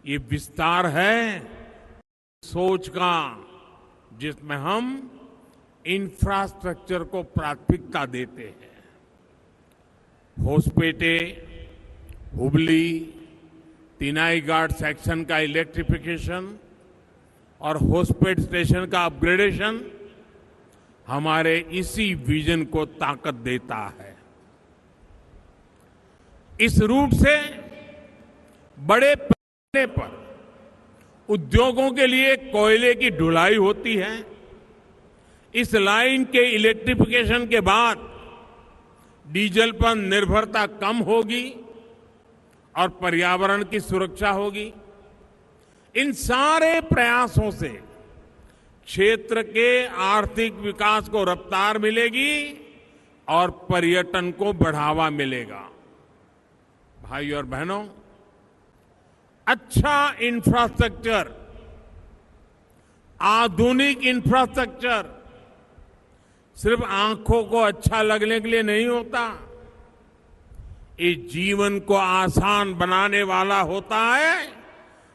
ये विस्तार है सोच का, जिसमें हम इंफ्रास्ट्रक्चर को प्राथमिकता देते हैं। होसपेटे, हुबली, तिनाई घाट सेक्शन का इलेक्ट्रिफिकेशन और होसपेट स्टेशन का अपग्रेडेशन हमारे इसी विजन को ताकत देता है। इस रूट से बड़े पैमाने पर उद्योगों के लिए कोयले की ढुलाई होती है। इस लाइन के इलेक्ट्रिफिकेशन के बाद डीजल पर निर्भरता कम होगी और पर्यावरण की सुरक्षा होगी। इन सारे प्रयासों से क्षेत्र के आर्थिक विकास को रफ्तार मिलेगी और पर्यटन को बढ़ावा मिलेगा। भाइयों और बहनों, अच्छा इंफ्रास्ट्रक्चर, आधुनिक इंफ्रास्ट्रक्चर सिर्फ आंखों को अच्छा लगने के लिए नहीं होता, ये जीवन को आसान बनाने वाला होता है,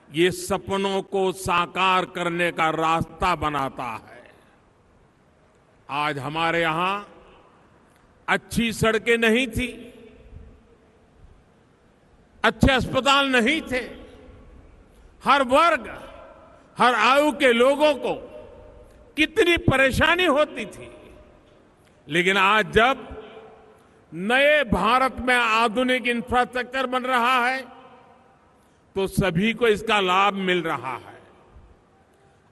ये सपनों को साकार करने का रास्ता बनाता है। आज हमारे यहां अच्छी सड़कें नहीं थी, अच्छे अस्पताल नहीं थे, हर वर्ग, हर आयु के लोगों को कितनी परेशानी होती थी, लेकिन आज जब नए भारत में आधुनिक इंफ्रास्ट्रक्चर बन रहा है तो सभी को इसका लाभ मिल रहा है।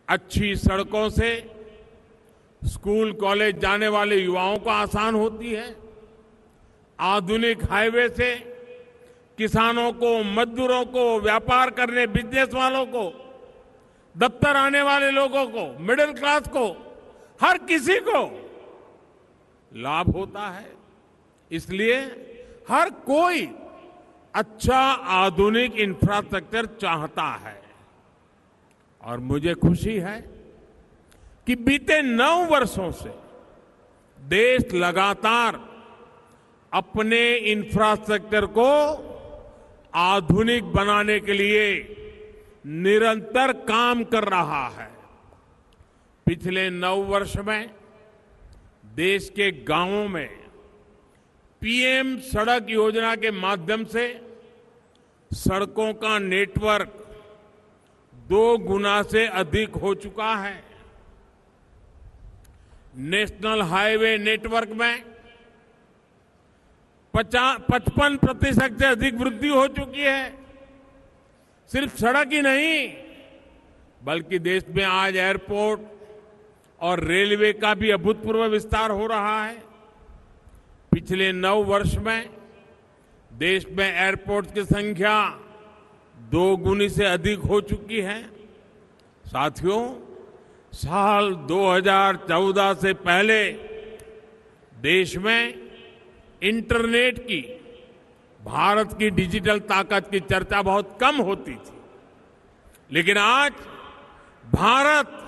अच्छी सड़कों से स्कूल कॉलेज जाने वाले युवाओं को आसान होती है। आधुनिक हाईवे से किसानों को, मजदूरों को, व्यापार करने बिजनेस वालों को, दफ्तर आने वाले लोगों को, मिडिल क्लास को, हर किसी को लाभ होता है। इसलिए हर कोई अच्छा आधुनिक इंफ्रास्ट्रक्चर चाहता है और मुझे खुशी है कि बीते 9 वर्षों से देश लगातार अपने इंफ्रास्ट्रक्चर को आधुनिक बनाने के लिए निरंतर काम कर रहा है। पिछले 9 वर्ष में देश के गांवों में पीएम सड़क योजना के माध्यम से सड़कों का नेटवर्क 2 गुना से अधिक हो चुका है। नेशनल हाईवे नेटवर्क में 55% से अधिक वृद्धि हो चुकी है। सिर्फ सड़क ही नहीं, बल्कि देश में आज एयरपोर्ट और रेलवे का भी अभूतपूर्व विस्तार हो रहा है। पिछले 9 वर्ष में देश में एयरपोर्ट की संख्या 2 गुनी से अधिक हो चुकी है। साथियों, साल 2014 से पहले देश में इंटरनेट की, भारत की डिजिटल ताकत की चर्चा बहुत कम होती थी, लेकिन आज भारत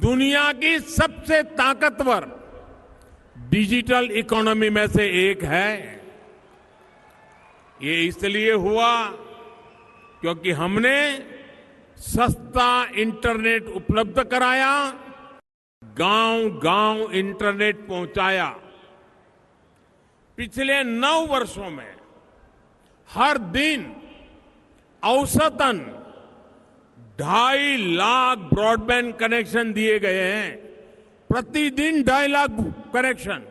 दुनिया की सबसे ताकतवर डिजिटल इकोनॉमी में से एक है। ये इसलिए हुआ क्योंकि हमने सस्ता इंटरनेट उपलब्ध कराया, गांव-गांव इंटरनेट पहुंचाया। पिछले 9 वर्षों में हर दिन औसतन 2.5 लाख ब्रॉडबैंड कनेक्शन दिए गए हैं। प्रतिदिन 2.5 लाख कनेक्शन।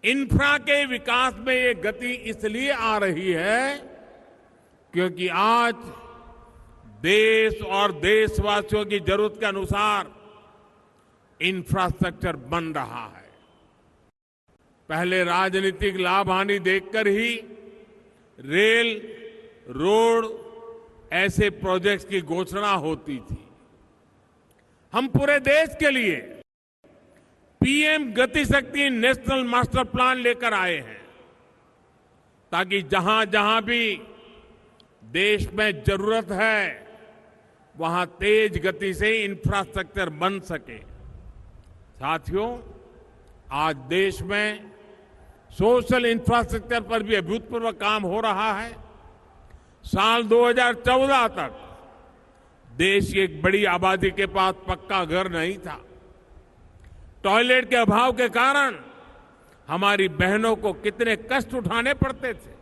इंफ्रा के विकास में ये गति इसलिए आ रही है क्योंकि आज देश और देशवासियों की जरूरत के अनुसार इंफ्रास्ट्रक्चर बन रहा है। पहले राजनीतिक लाभ हानि देखकर ही रेल, रोड ऐसे प्रोजेक्ट्स की घोषणा होती थी। हम पूरे देश के लिए पीएम गति शक्ति नेशनल मास्टर प्लान लेकर आए हैं, ताकि जहां जहां भी देश में जरूरत है वहां तेज गति से इंफ्रास्ट्रक्चर बन सके। साथियों, आज देश में सोशल इंफ्रास्ट्रक्चर पर भी अभूतपूर्व काम हो रहा है। साल 2014 तक देश की एक बड़ी आबादी के पास पक्का घर नहीं था। टॉयलेट के अभाव के कारण हमारी बहनों को कितने कष्ट उठाने पड़ते थे।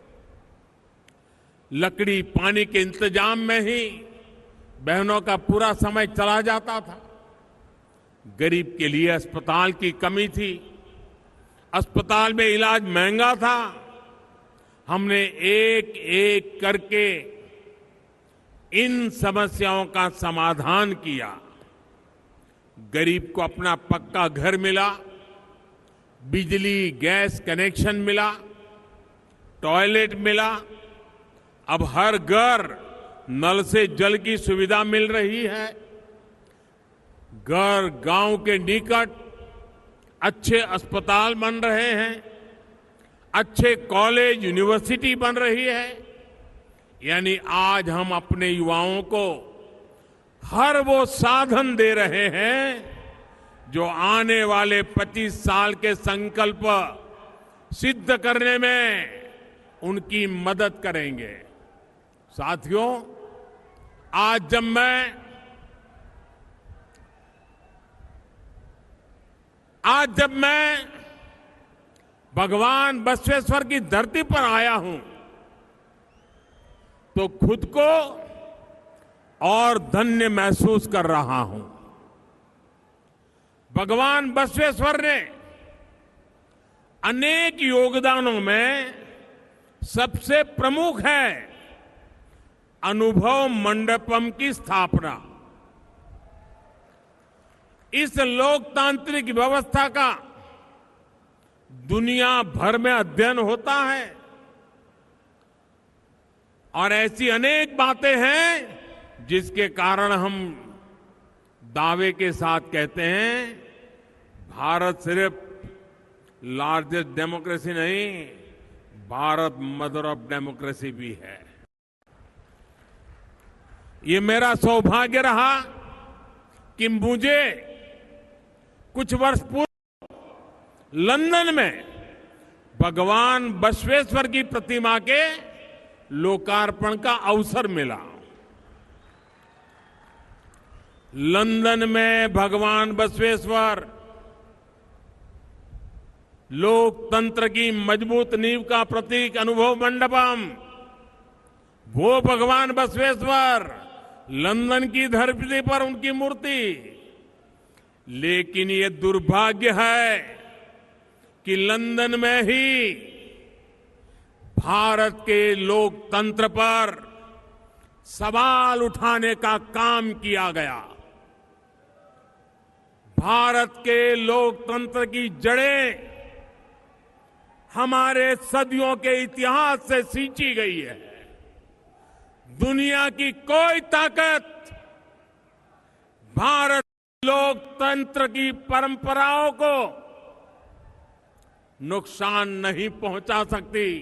लकड़ी पानी के इंतजाम में ही बहनों का पूरा समय चला जाता था। गरीब के लिए अस्पताल की कमी थी, अस्पताल में इलाज महंगा था। हमने एक एक करके इन समस्याओं का समाधान किया। गरीब को अपना पक्का घर मिला, बिजली गैस कनेक्शन मिला, टॉयलेट मिला। अब हर घर नल से जल की सुविधा मिल रही है। घर गांव के निकट अच्छे अस्पताल बन रहे हैं, अच्छे कॉलेज यूनिवर्सिटी बन रही है। यानी आज हम अपने युवाओं को हर वो साधन दे रहे हैं जो आने वाले 25 साल के संकल्प सिद्ध करने में उनकी मदद करेंगे। साथियों, आज जब मैं भगवान बसवेश्वर की धरती पर आया हूं तो खुद को और धन्य महसूस कर रहा हूं। भगवान बसवेश्वर ने अनेक योगदानों में सबसे प्रमुख है अनुभव मंडपम की स्थापना। इस लोकतांत्रिक व्यवस्था का दुनिया भर में अध्ययन होता है और ऐसी अनेक बातें हैं जिसके कारण हम दावे के साथ कहते हैं भारत सिर्फ लार्जेस्ट डेमोक्रेसी नहीं, भारत मदर ऑफ डेमोक्रेसी भी है। ये मेरा सौभाग्य रहा कि मुझे कुछ वर्ष पूर्व लंदन में भगवान बसवेश्वर की प्रतिमा के लोकार्पण का अवसर मिला। लंदन में भगवान बसवेश्वर लोकतंत्र की मजबूत नींव का प्रतीक अनुभव मंडपम, वो भगवान बसवेश्वर, लंदन की धरती पर उनकी मूर्ति। लेकिन ये दुर्भाग्य है कि लंदन में ही भारत के लोकतंत्र पर सवाल उठाने का काम किया गया। भारत के लोकतंत्र की जड़ें हमारे सदियों के इतिहास से सींची गई है। दुनिया की कोई ताकत भारत लोकतंत्र की परंपराओं को नुकसान नहीं पहुंचा सकती।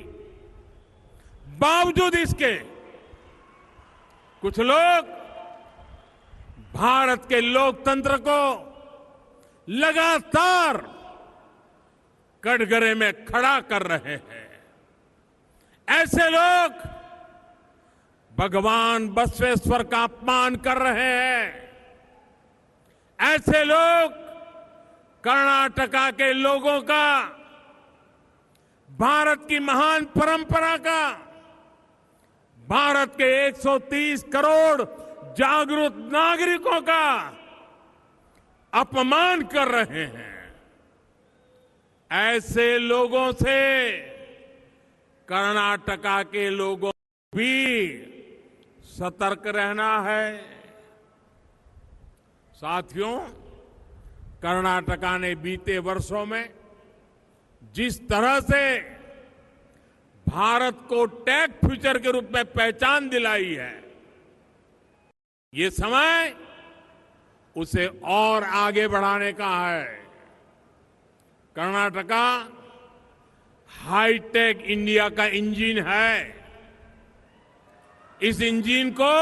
बावजूद इसके कुछ लोग भारत के लोकतंत्र को लगातार कटघरे में खड़ा कर रहे हैं। ऐसे लोग भगवान बसवेश्वर का अपमान कर रहे हैं। ऐसे लोग कर्नाटका के लोगों का, भारत की महान परंपरा का, भारत के 130 करोड़ जागरूक नागरिकों का अपमान कर रहे हैं। ऐसे लोगों से कर्नाटका के लोगों को भी सतर्क रहना है। साथियों, कर्नाटका ने बीते वर्षों में जिस तरह से भारत को टेक फ्यूचर के रूप में पहचान दिलाई है, ये समय उसे और आगे बढ़ाने का है। कर्नाटका हाईटेक इंडिया का इंजन है। इस इंजन को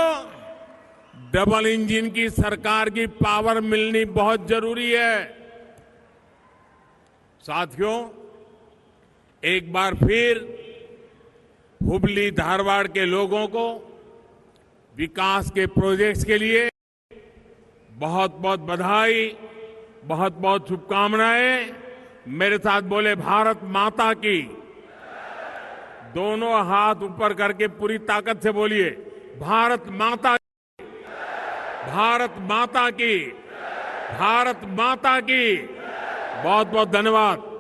डबल इंजन की सरकार की पावर मिलनी बहुत जरूरी है। साथियों, एक बार फिर हुबली धारवाड़ के लोगों को विकास के प्रोजेक्ट्स के लिए बहुत बहुत बधाई, बहुत बहुत शुभकामनाएं। मेरे साथ बोले भारत माता की। दोनों हाथ ऊपर करके पूरी ताकत से बोलिए भारत माता की, भारत माता की, भारत माता की। बहुत बहुत धन्यवाद।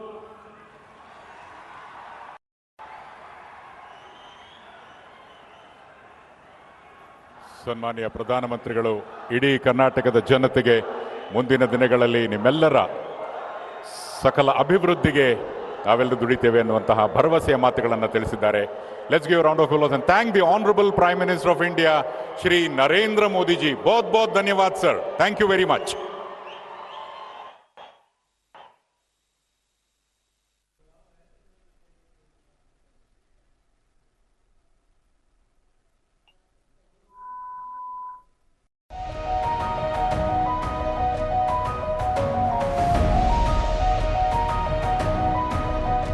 ಸನ್ಮಾನ್ಯ ಪ್ರಧಾನಮಂತ್ರಿಗಳು ಇಡೀ ಕರ್ನಾಟಕದ ಜನತೆಗೆ ಮುಂದಿನ ದಿನಗಳಲ್ಲಿ ನಿಮ್ಮೆಲ್ಲರ ಸಕಲ ಅಭಿವೃದ್ಧಿಗೆ ನಾವೆಲ್ಲರೂ ದುಡಿತೇವೆ ಅನ್ನುವಂತಹ ಭರವಸೆಯ ಮಾತುಗಳನ್ನು ತಿಳಿಸಿದ್ದಾರೆ. Let's give round of applause and thank the honourable prime minister of India Shri Narendra Modi G. बहुत बहुत धन्यवाद sir. Thank you very much.